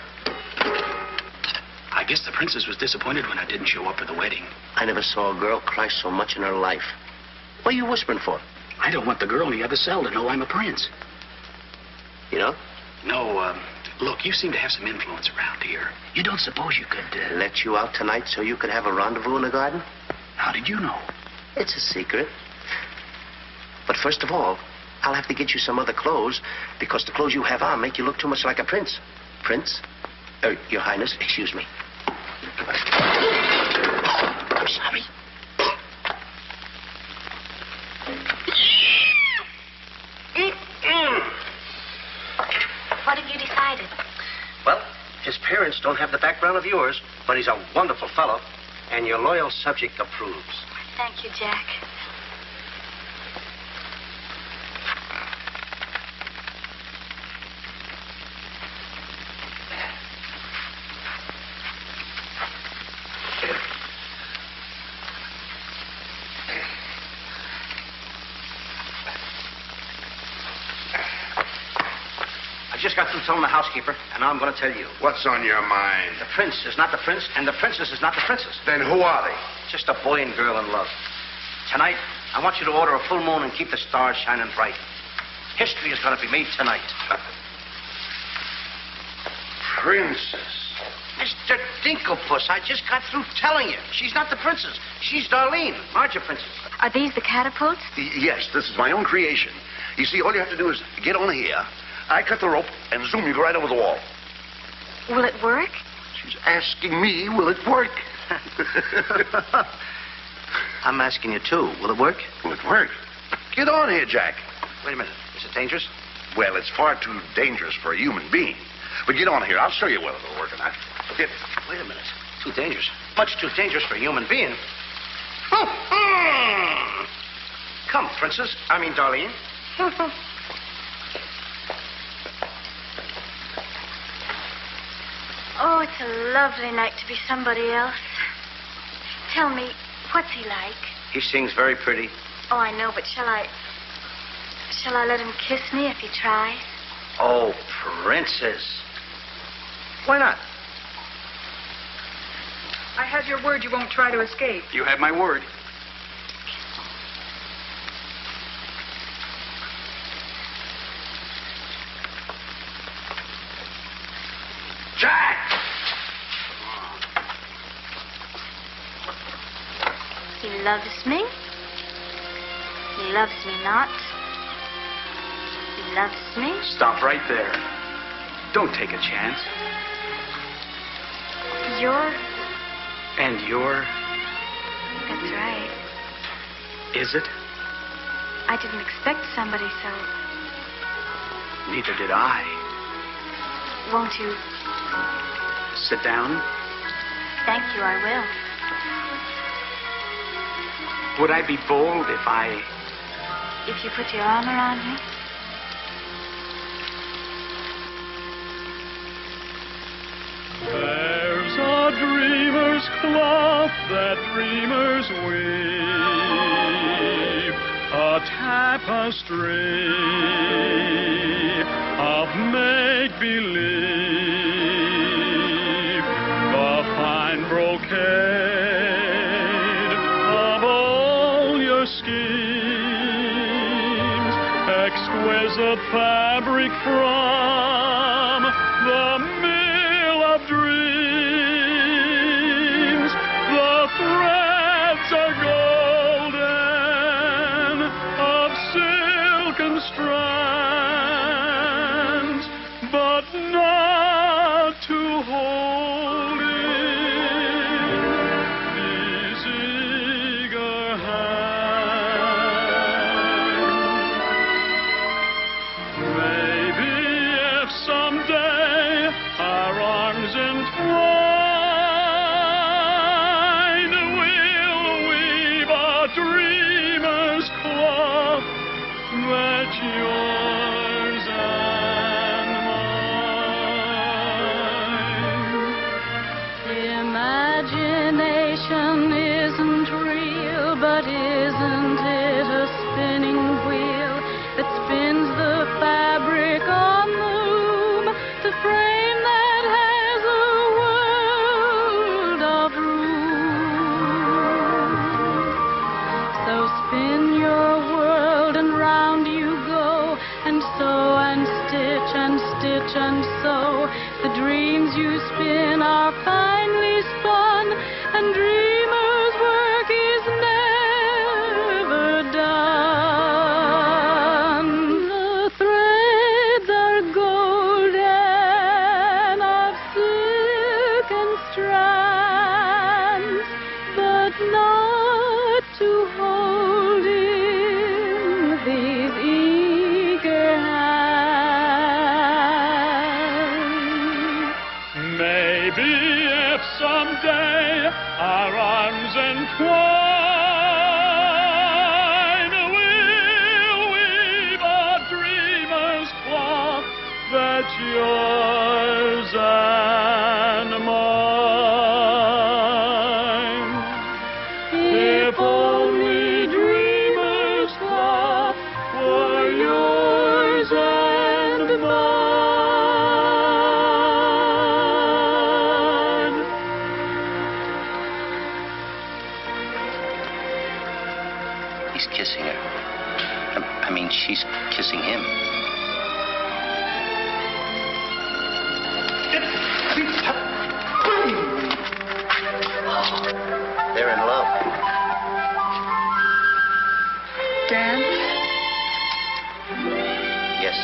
S2: I guess the princess was disappointed when I didn't show up for the wedding.
S5: I never saw a girl cry so much in her life. What are you whispering for?
S2: I don't want the girl in the other cell to know I'm a prince.
S5: You know?
S2: No, look, you seem to have some influence around here. You don't suppose you could...
S5: let you out tonight so you could have a rendezvous in the garden?
S2: How did you know?
S5: It's a secret. But first of all, I'll have to get you some other clothes, because the clothes you have on make you look too much like a prince. Prince? Your Highness, excuse me. I'm sorry.
S3: What have you decided?
S5: Well, his parents don't have the background of yours, but he's a wonderful fellow, and your loyal subject approves.
S3: Thank you, Jack.
S5: I just got through telling the housekeeper, and now I'm going to tell you.
S4: What's on your mind?
S5: The prince is not the prince, and the princess is not the princess.
S4: Then who are they?
S5: Just a boy and girl in love. Tonight, I want you to order a full moon and keep the stars shining bright. History is going to be made tonight.
S4: Princess.
S5: Mr. Dinklepuss, I just got through telling you. She's not the princess. She's Darlene. Aren't you, princess?
S3: Are these the catapults?
S4: Yes, this is my own creation. You see, all you have to do is get on here. I cut the rope, and zoom, you go right over the wall.
S3: Will it work?
S4: She's asking me, will it work?
S5: I'm asking you, too. Will it work?
S4: Will it work? Get on here, Jack.
S5: Wait a minute. Is it dangerous?
S4: Well, it's far too dangerous for a human being. But get on here. I'll show you whether it'll work or not. Get.
S5: Wait a minute. Too dangerous. Much too dangerous for a human being. Come, princess. I mean, Darlene.
S3: Oh, it's a lovely night to be somebody else. Tell me, what's he like?
S5: He sings very pretty.
S3: Oh, I know, but shall I let him kiss me if he tries?
S5: Oh, princess. Why not?
S6: I have your word you won't try to escape.
S2: You have my word.
S4: Jack!
S3: He loves me. He loves me not. He loves me.
S2: Stop right there. Don't take a chance.
S3: You're
S2: And you're...
S3: That's right.
S2: Is it?
S3: I didn't expect somebody so...
S2: Neither did I.
S3: Won't you?
S2: Sit down.
S3: Thank you, I will.
S2: Would I be bold if I...
S3: If you put your arm around me?
S12: There's a dreamer's cloth that dreamers weave, a tapestry of make-believe, the fine brocade of all your schemes, exquisite fabric from the mill of dreams. The threads are golden, of silken strands, but not to hold in these eager hands. Maybe if someday our arms entwine, we'll weave a dreamer's cloth that's yours and mine.
S3: Imagination isn't real, but isn't it a spinning wheel that spins the fabric on the loom, the frame that has a world of room? So spin your world and round you go, and sew and stitch and stitch and sew. The dreams you spin are finely spun, and dreamers' work is never done. The threads are golden, of silken strands, but not to hold in these eager hands.
S12: Maybe if someday our arms entwine, we'll weave a dreamer's cloth that's yours and mine. If only dreamer's cloth were yours and mine.
S5: He's kissing her. I mean, she's kissing him. They're in love.
S3: Dan?
S5: Yes.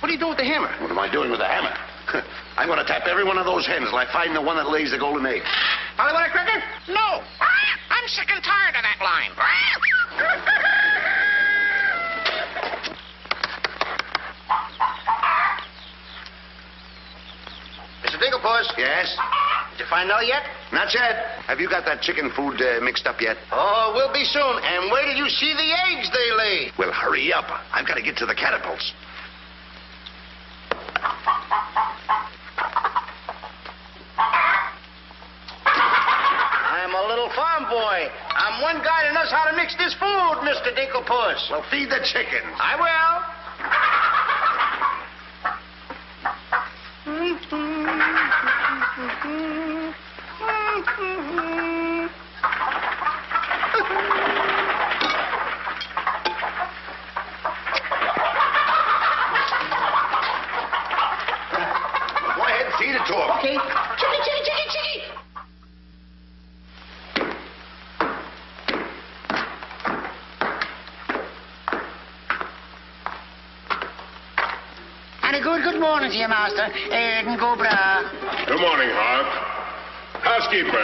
S5: What are you doing with the hammer?
S4: What am I doing with the hammer? I'm going to tap every one of those hens till I find the one that lays the golden egg.
S5: Polly, want a cracker?
S18: No. I'm sick and tired of that line.
S5: Mr. Dinklepus?
S4: Yes?
S5: Did you find out yet?
S4: Not yet. Have you got that chicken food mixed up yet?
S5: Oh, we'll be soon. And wait till you see the eggs they lay.
S4: Well, hurry up. I've got to get to the catapults.
S5: I'm a little farm boy. I'm one guy that knows how to mix this food, Mr. Dinklepus.
S4: Well, feed the chickens.
S5: I will.
S4: Go ahead and feed it to them.
S5: Okay.
S18: Chickie, chickie, chickie, chickie.
S16: And a good morning to you, Master. And go bra.
S17: Good morning, Hart. Housekeeper.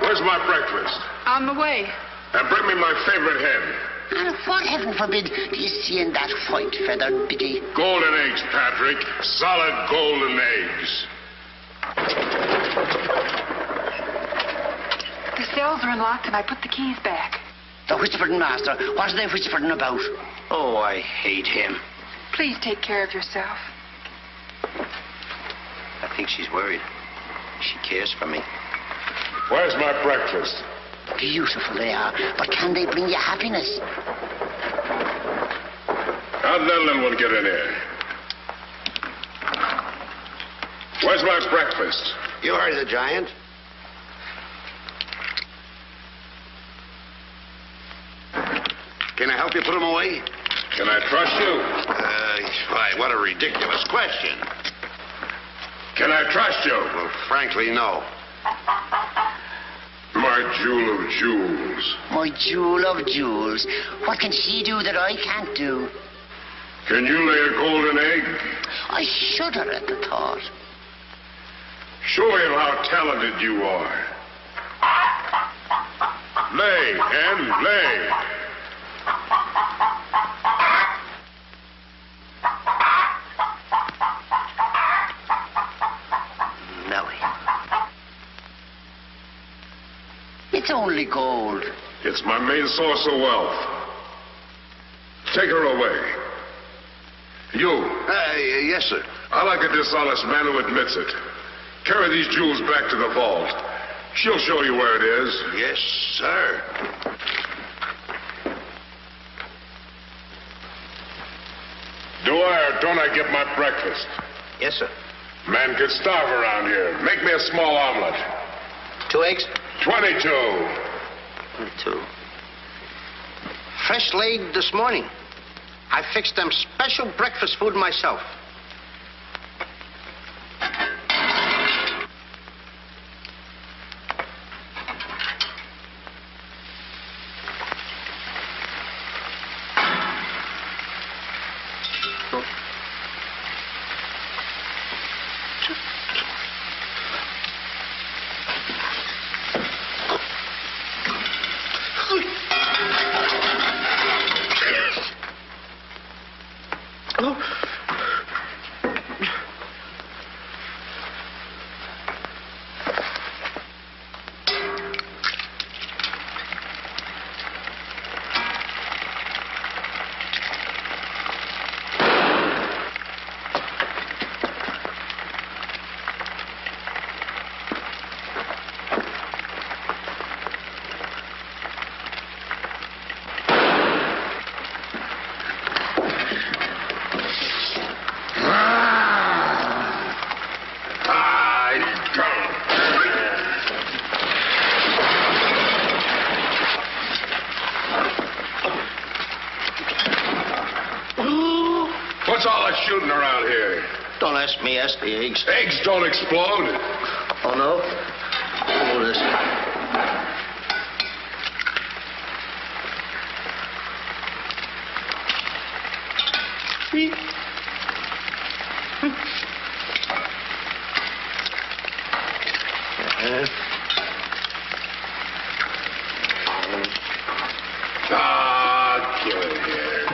S17: Where's my breakfast?
S6: On the way.
S17: And bring me my favorite hen.
S16: And what, heaven forbid, do you see in that white-feathered biddy?
S17: Golden eggs, Patrick. Solid golden eggs.
S6: The cells are unlocked and I put the keys back.
S16: The whispering, Master. What are they whispering about?
S5: Oh, I hate him.
S6: Please take care of yourself.
S5: I think she's worried. She cares for me.
S17: Where's my breakfast?
S16: Beautiful they are, but can they bring you happiness?
S17: How'd that little one get in here? Where's my breakfast?
S4: You heard the giant. Can I help you put them away?
S17: Can I trust you?
S4: Why, what a ridiculous question.
S17: Can I trust you?
S4: Well, frankly, no.
S17: My jewel of jewels.
S16: My jewel of jewels. What can she do that I can't do?
S17: Can you lay a golden egg?
S16: I shudder at the thought.
S17: Show him how talented you are. Lay, hen, lay.
S5: Nellie.
S16: It's only gold.
S17: It's my main source of wealth. Take her away. You.
S4: Yes, sir.
S17: I like a dishonest man who admits it. Carry these jewels back to the vault. She'll show you where it is.
S4: Yes, sir.
S17: Do I or don't I get my breakfast?
S5: Yes, sir.
S17: Man could starve around here. Make me a small omelet.
S5: 2 eggs?
S17: 22.
S5: 22. Fresh laid this morning. I fixed them special breakfast food myself.
S17: What's all that shooting around here?
S5: Don't ask me, ask the eggs.
S17: Eggs don't explode.
S5: Oh, no? Oh, this.
S7: Give it here.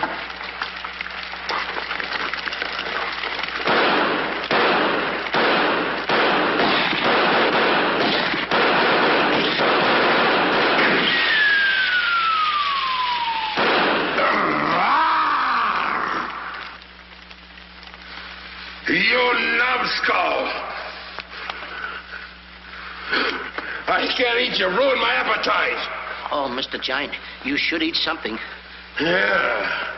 S17: You numbskull! I can't eat you. Ruin my appetite.
S11: Oh, Mr. Giant, you should eat something.
S17: Yeah.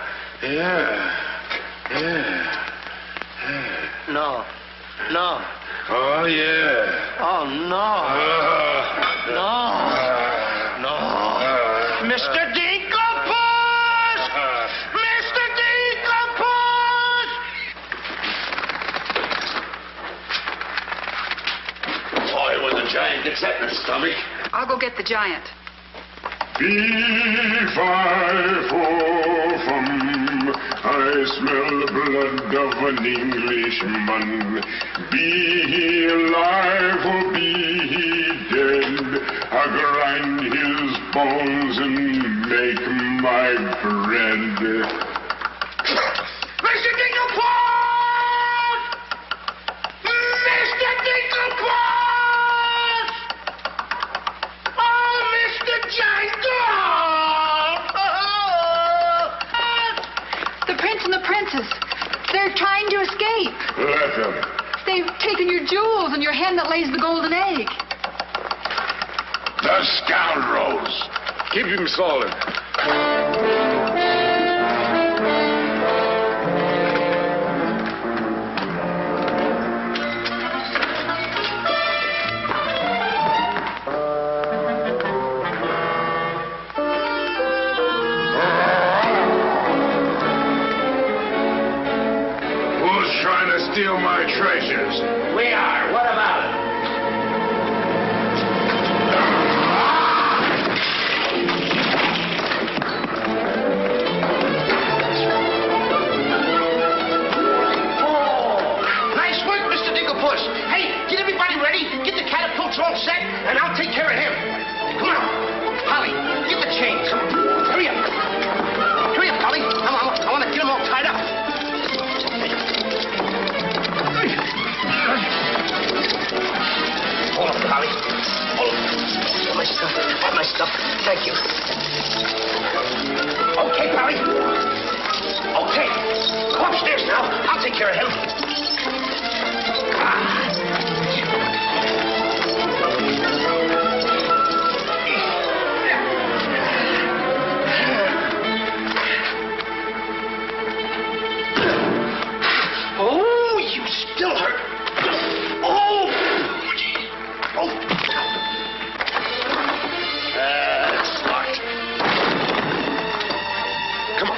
S11: No. No.
S17: Oh, yeah.
S11: Oh, no. No. Mr. Dinklepuss! Mr. Dinklepuss!
S7: Boy, when the giant gets that in his stomach.
S6: I'll go get the giant.
S17: Fee-fi-fo-fum, I smell the blood of an Englishman. Be he alive or be he dead, I grind his bones and make my bread.
S18: Mr. Dinklepuss! Mr. Dinklepuss! Oh, Mr. Giant!
S6: The prince and the princess. They're trying to escape.
S17: Let them.
S6: They've taken your jewels and your hen that lays the golden egg.
S17: The scoundrels.
S13: Keep him solid.
S17: Steal my treasures.
S11: We are. What about it?
S18: Oh, nice work, Mr. Dinklepuss. Hey, get everybody ready. Get the catapults all set, and I'll take care of him. Come on. Holly, get the chains. Come on. Hurry up. Hurry up, Holly. I want to get them all tied up. Hold up, Holly. Hold up. Get my stuff. Got my stuff. Thank you. Okay, Polly. Okay. Go upstairs now. I'll take care of him. Oh, you still hurt. Oh! That's locked. Come on.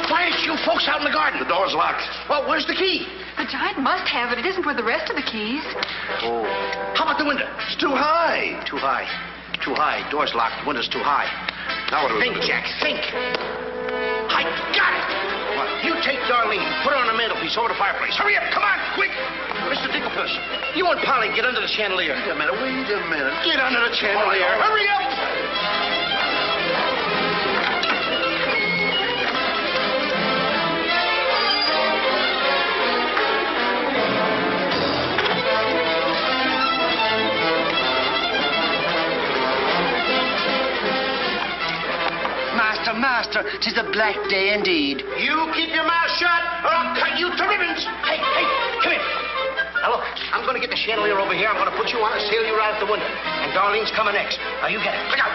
S18: Why aren't you folks out in the garden?
S7: The door's locked.
S17: Well, where's the key?
S6: The giant must have it. It isn't with the rest of the keys.
S11: Oh.
S17: How about the window?
S7: It's too high.
S11: Too high. Too high. Door's locked. Window's too high.
S7: Now what do we
S17: Think,
S7: do?
S17: Jack, think. I got it.
S11: What?
S17: You take Darlene, put her on the mantelpiece over the fireplace. Hurry up, come on, quick. Mr. Dinklepuss, you and Polly get under the chandelier.
S7: Wait a minute.
S17: Get under the chandelier. Hurry up.
S16: Master, 'tis a black day indeed.
S17: You keep your mouth shut, or I'll cut you to ribbons. Hey, come here. Now, look, I'm going to get the chandelier over here. I'm going to put you on and sail you right out the window. And Darlene's coming next. Now, you get it. Look out.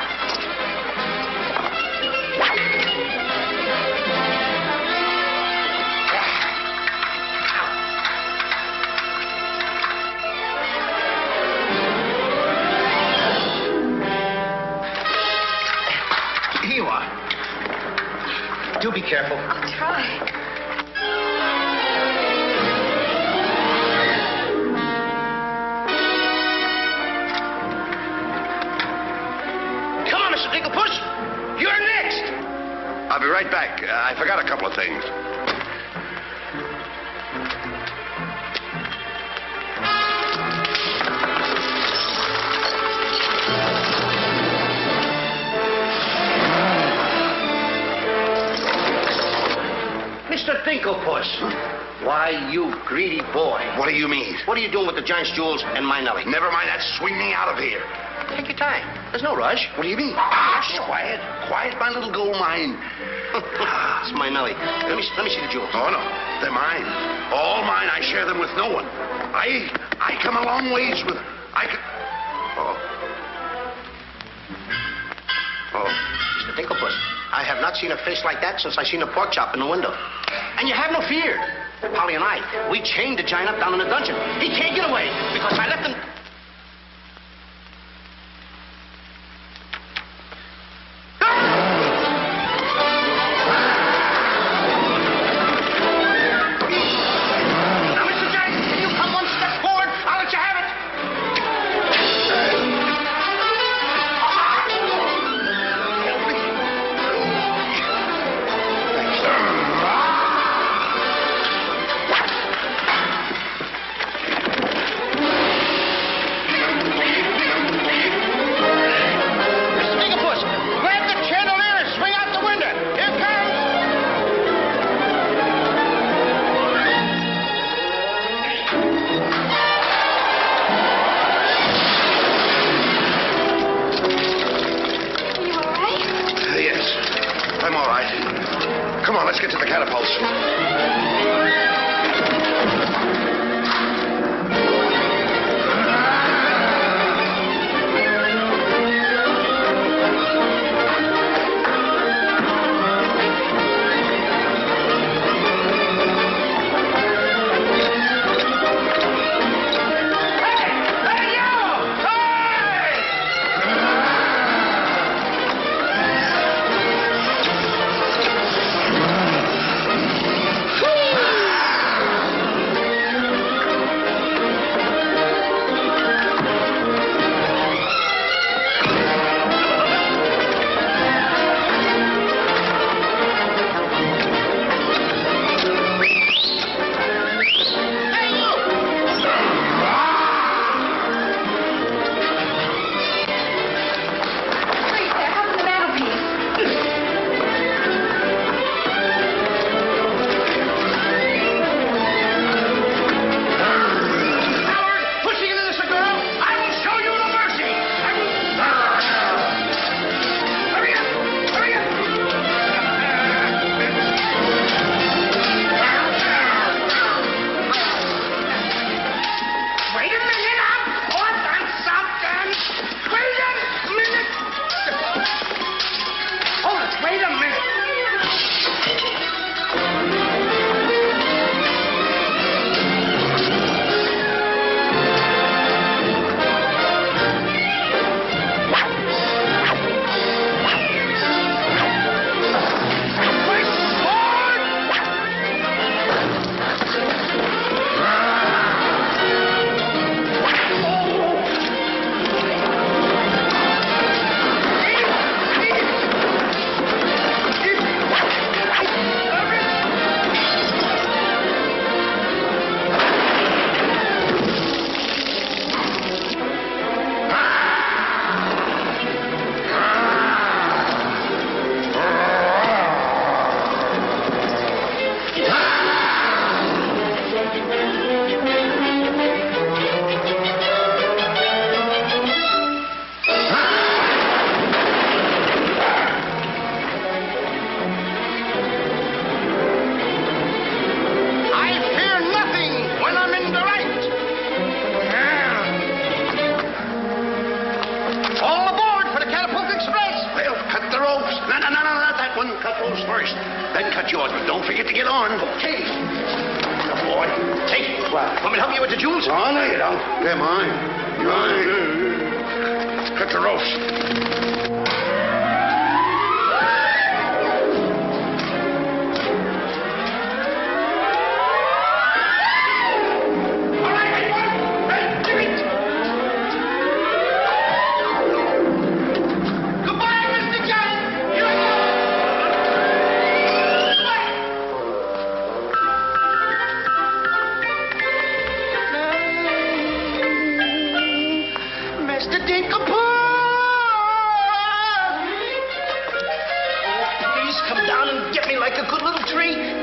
S17: Here you are. Do be careful.
S6: I'll try.
S17: Come on, Mr. Dinklepuss. You're next.
S7: I'll be right back. I forgot a couple of things.
S5: Mr. Dinklepuss. Why, you greedy boy.
S7: What do you mean?
S5: What are you doing with the giant's jewels and my Nellie?
S7: Never mind that. Swing me out of here.
S5: Take your time. There's no rush.
S7: What do you mean? Shh, quiet. Quiet, my little gold mine.
S5: It's my Nellie. Let me see the jewels.
S7: Oh, no. They're mine. All mine. I share them with no one. I come a long ways with...
S5: Oh, Mr. Dinklepuss, I have not seen a face like that since I seen a pork chop in the window. And you have no fear. Polly and I, we chained the giant up down in the dungeon. He can't get away because I left him... Now, Mr. Giant, can you come one step forward? I'll let you have it.
S7: I'm all right. Come on, let's get to the catapults. first. Then cut yours, but don't forget to get on.
S5: Okay. Now, boy. Hey, want me to help you with the jewels?
S7: Oh, no, you don't. They're mine. Mine. Cut the ropes.
S18: a good little tree.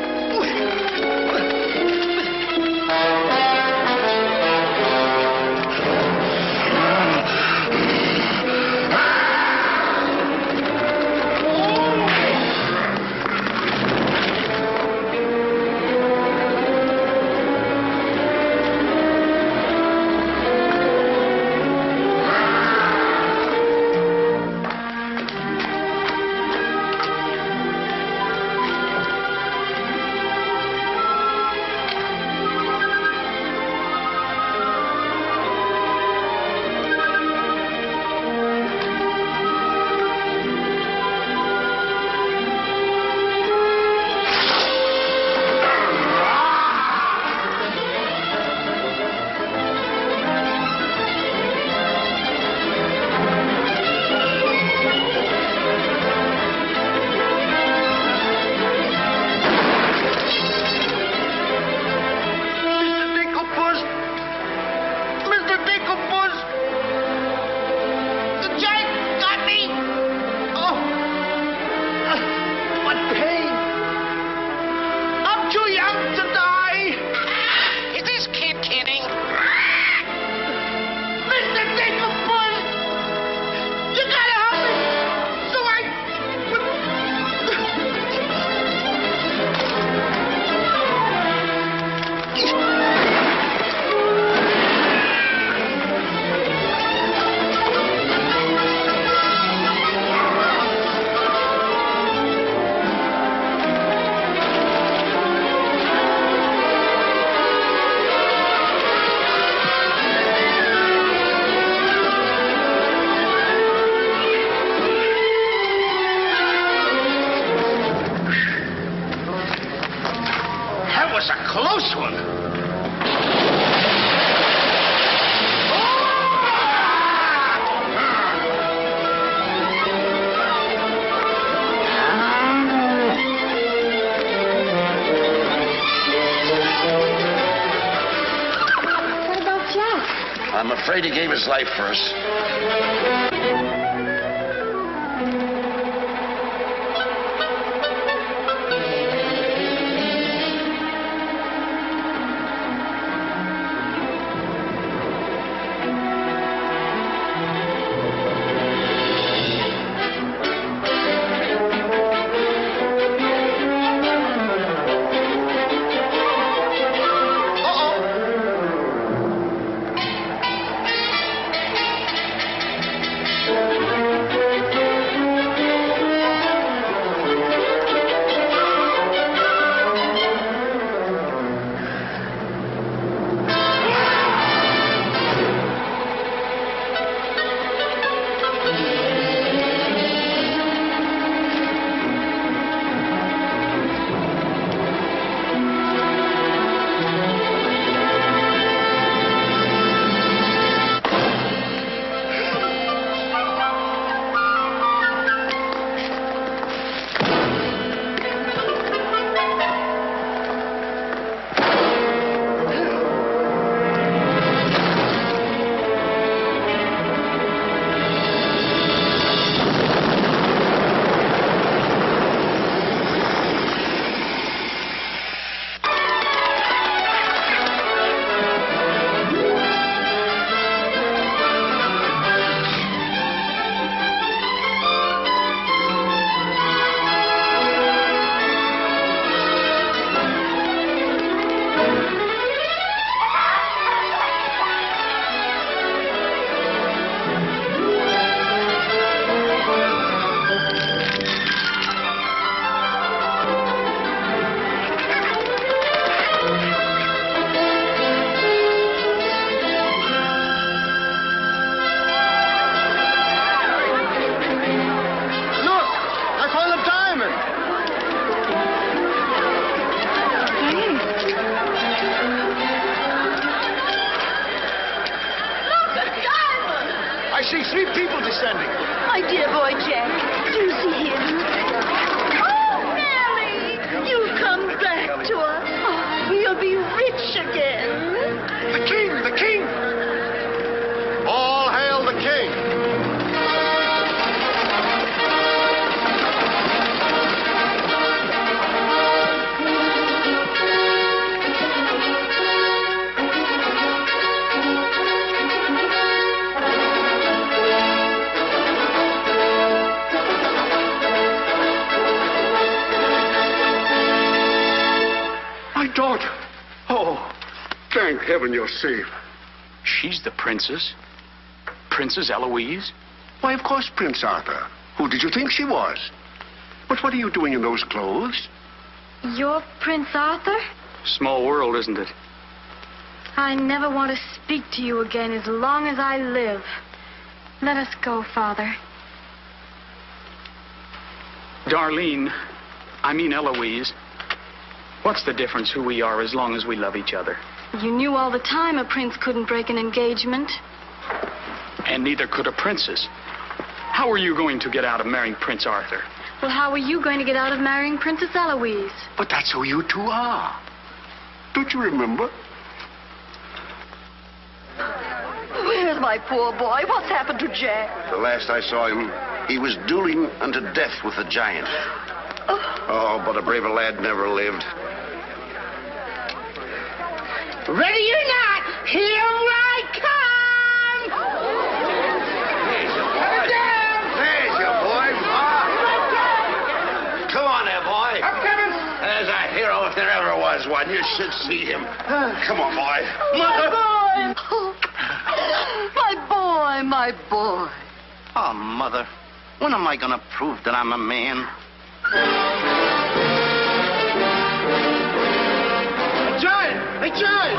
S4: I'm afraid he gave his life for us.
S18: see 3 people descending.
S8: My dear boy, Jack. Do you see him? Oh, Nellie! You've come back to us. Oh, we'll be rich again.
S18: The king! The king! All hail the king!
S4: daughter. Oh, thank heaven you're safe.
S2: She's the princess. Princess Eloise?
S4: Why, of course, Prince Arthur. Who did you think she was? But what are you doing in those clothes?
S3: You're Prince Arthur?
S2: Small world, isn't it?
S3: I never want to speak to you again as long as I live. Let us go, Father.
S2: Darlene, I mean Eloise. What's the difference who we are as long as we love each other?
S3: You knew all the time a prince couldn't break an engagement.
S2: And neither could a princess. How are you going to get out of marrying Prince Arthur?
S3: Well, how are you going to get out of marrying Princess Eloise?
S4: But that's who you two are. Don't you remember?
S9: Where's my poor boy? What's happened to Jack?
S7: The last I saw him, he was dueling unto death with a giant. Oh, but a braver lad never lived.
S16: Ready or not, here I come!
S7: There's your boy. Come on there, boy.
S16: I'm coming.
S7: There's a hero if there ever was one. You should see him. Come on, boy.
S9: My boy! My boy, my boy.
S11: Oh, Mother, when am I going to prove that I'm a man?
S18: Giant! Hey, Giant!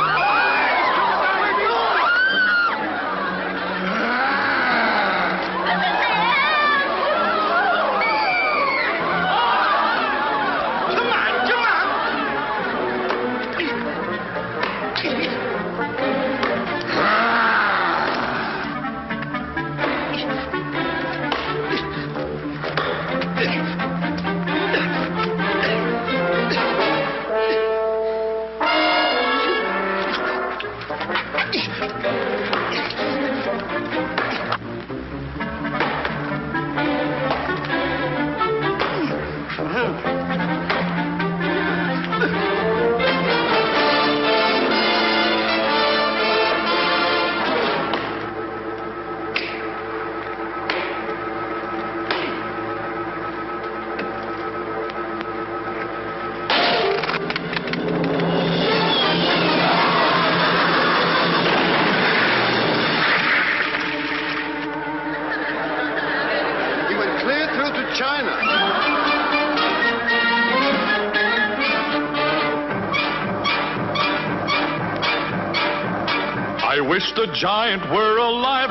S13: I wish the giant were alive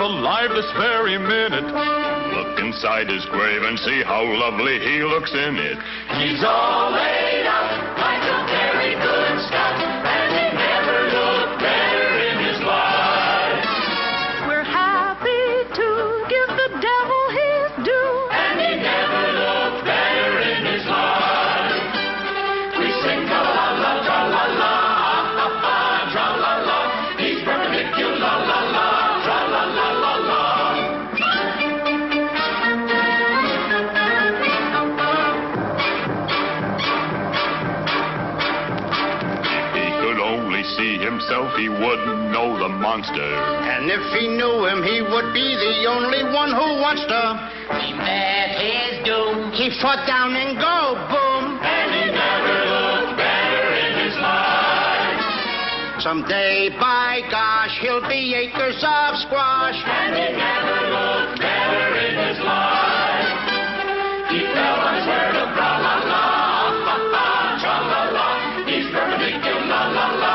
S13: this very minute. Look inside his grave and see how lovely he looks in it.
S12: He's all laid out like a very good scout, and he never looked better in his life.
S3: We're happy to give the devil his due,
S12: and he never looked better in his life. We sing tra-la-la, tra-la-la, ah-ha-ha, tra-la-la. He's perpendicular, la-la-la, tra-la-la-la-la.
S13: See himself, he wouldn't know the monster.
S18: And if he knew him, he would be the only one who wants to. He met his doom. He fought down and go boom.
S12: And he never looked better in his life.
S18: Someday, by gosh, he'll be acres of squash.
S12: And he never looked better in his life. He fell on his word of tra-la-la, ha-ha, tra-la-la. He's perpendicular, la-la-la.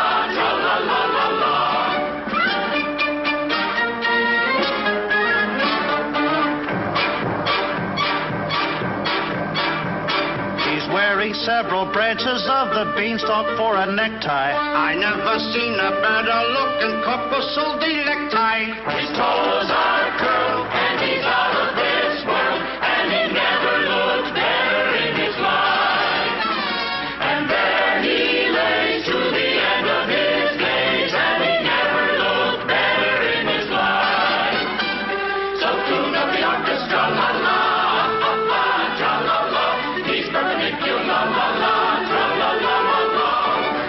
S18: Wearing several branches of the beanstalk for a necktie. I never seen a better looking couple so delecti.
S12: His toes are curled and he's out of this world, and he never looked better in his life. And there he lays to the end of his days, and he never looked better in his life. So tune up the orchestra, la la, ha ha, tra la la. He's perpendicular, la la, tra la la la la.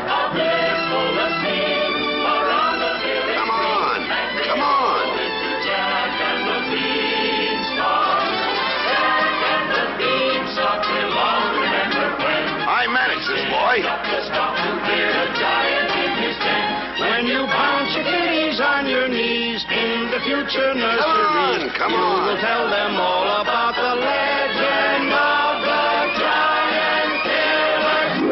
S12: A blissful asleep around the village.
S7: Come on.
S12: Jack and the
S4: Princess boy.
S11: When you bounce your kitties on your knees in the future nursery,
S4: come
S11: you
S4: on.
S11: will tell them all about the legend of the giant killer.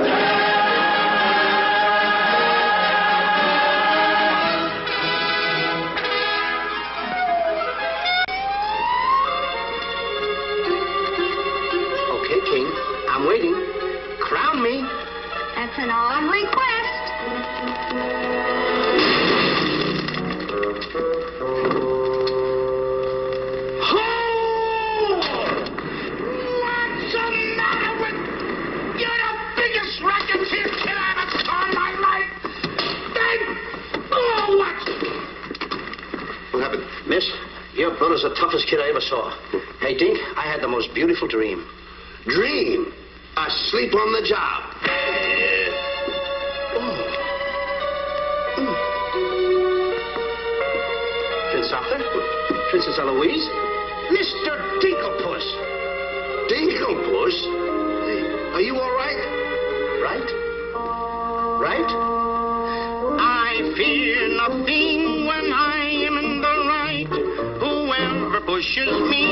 S5: Okay, King. I'm waiting. Crown me.
S1: That's an odd request.
S18: What's the matter with... You're the biggest racketeer kid I ever saw in my life. Then... Oh, what?
S5: What happened? Miss, your brother's the toughest kid I ever saw. Hey, Dink, I had the most beautiful dream.
S4: Dream. Asleep on the job.
S5: Prince Arthur? Princess Eloise? Mr. Dinklepuss.
S4: Dinklepuss? Are you all right?
S5: Right? Right? I fear nothing when I am in the right. Whoever pushes me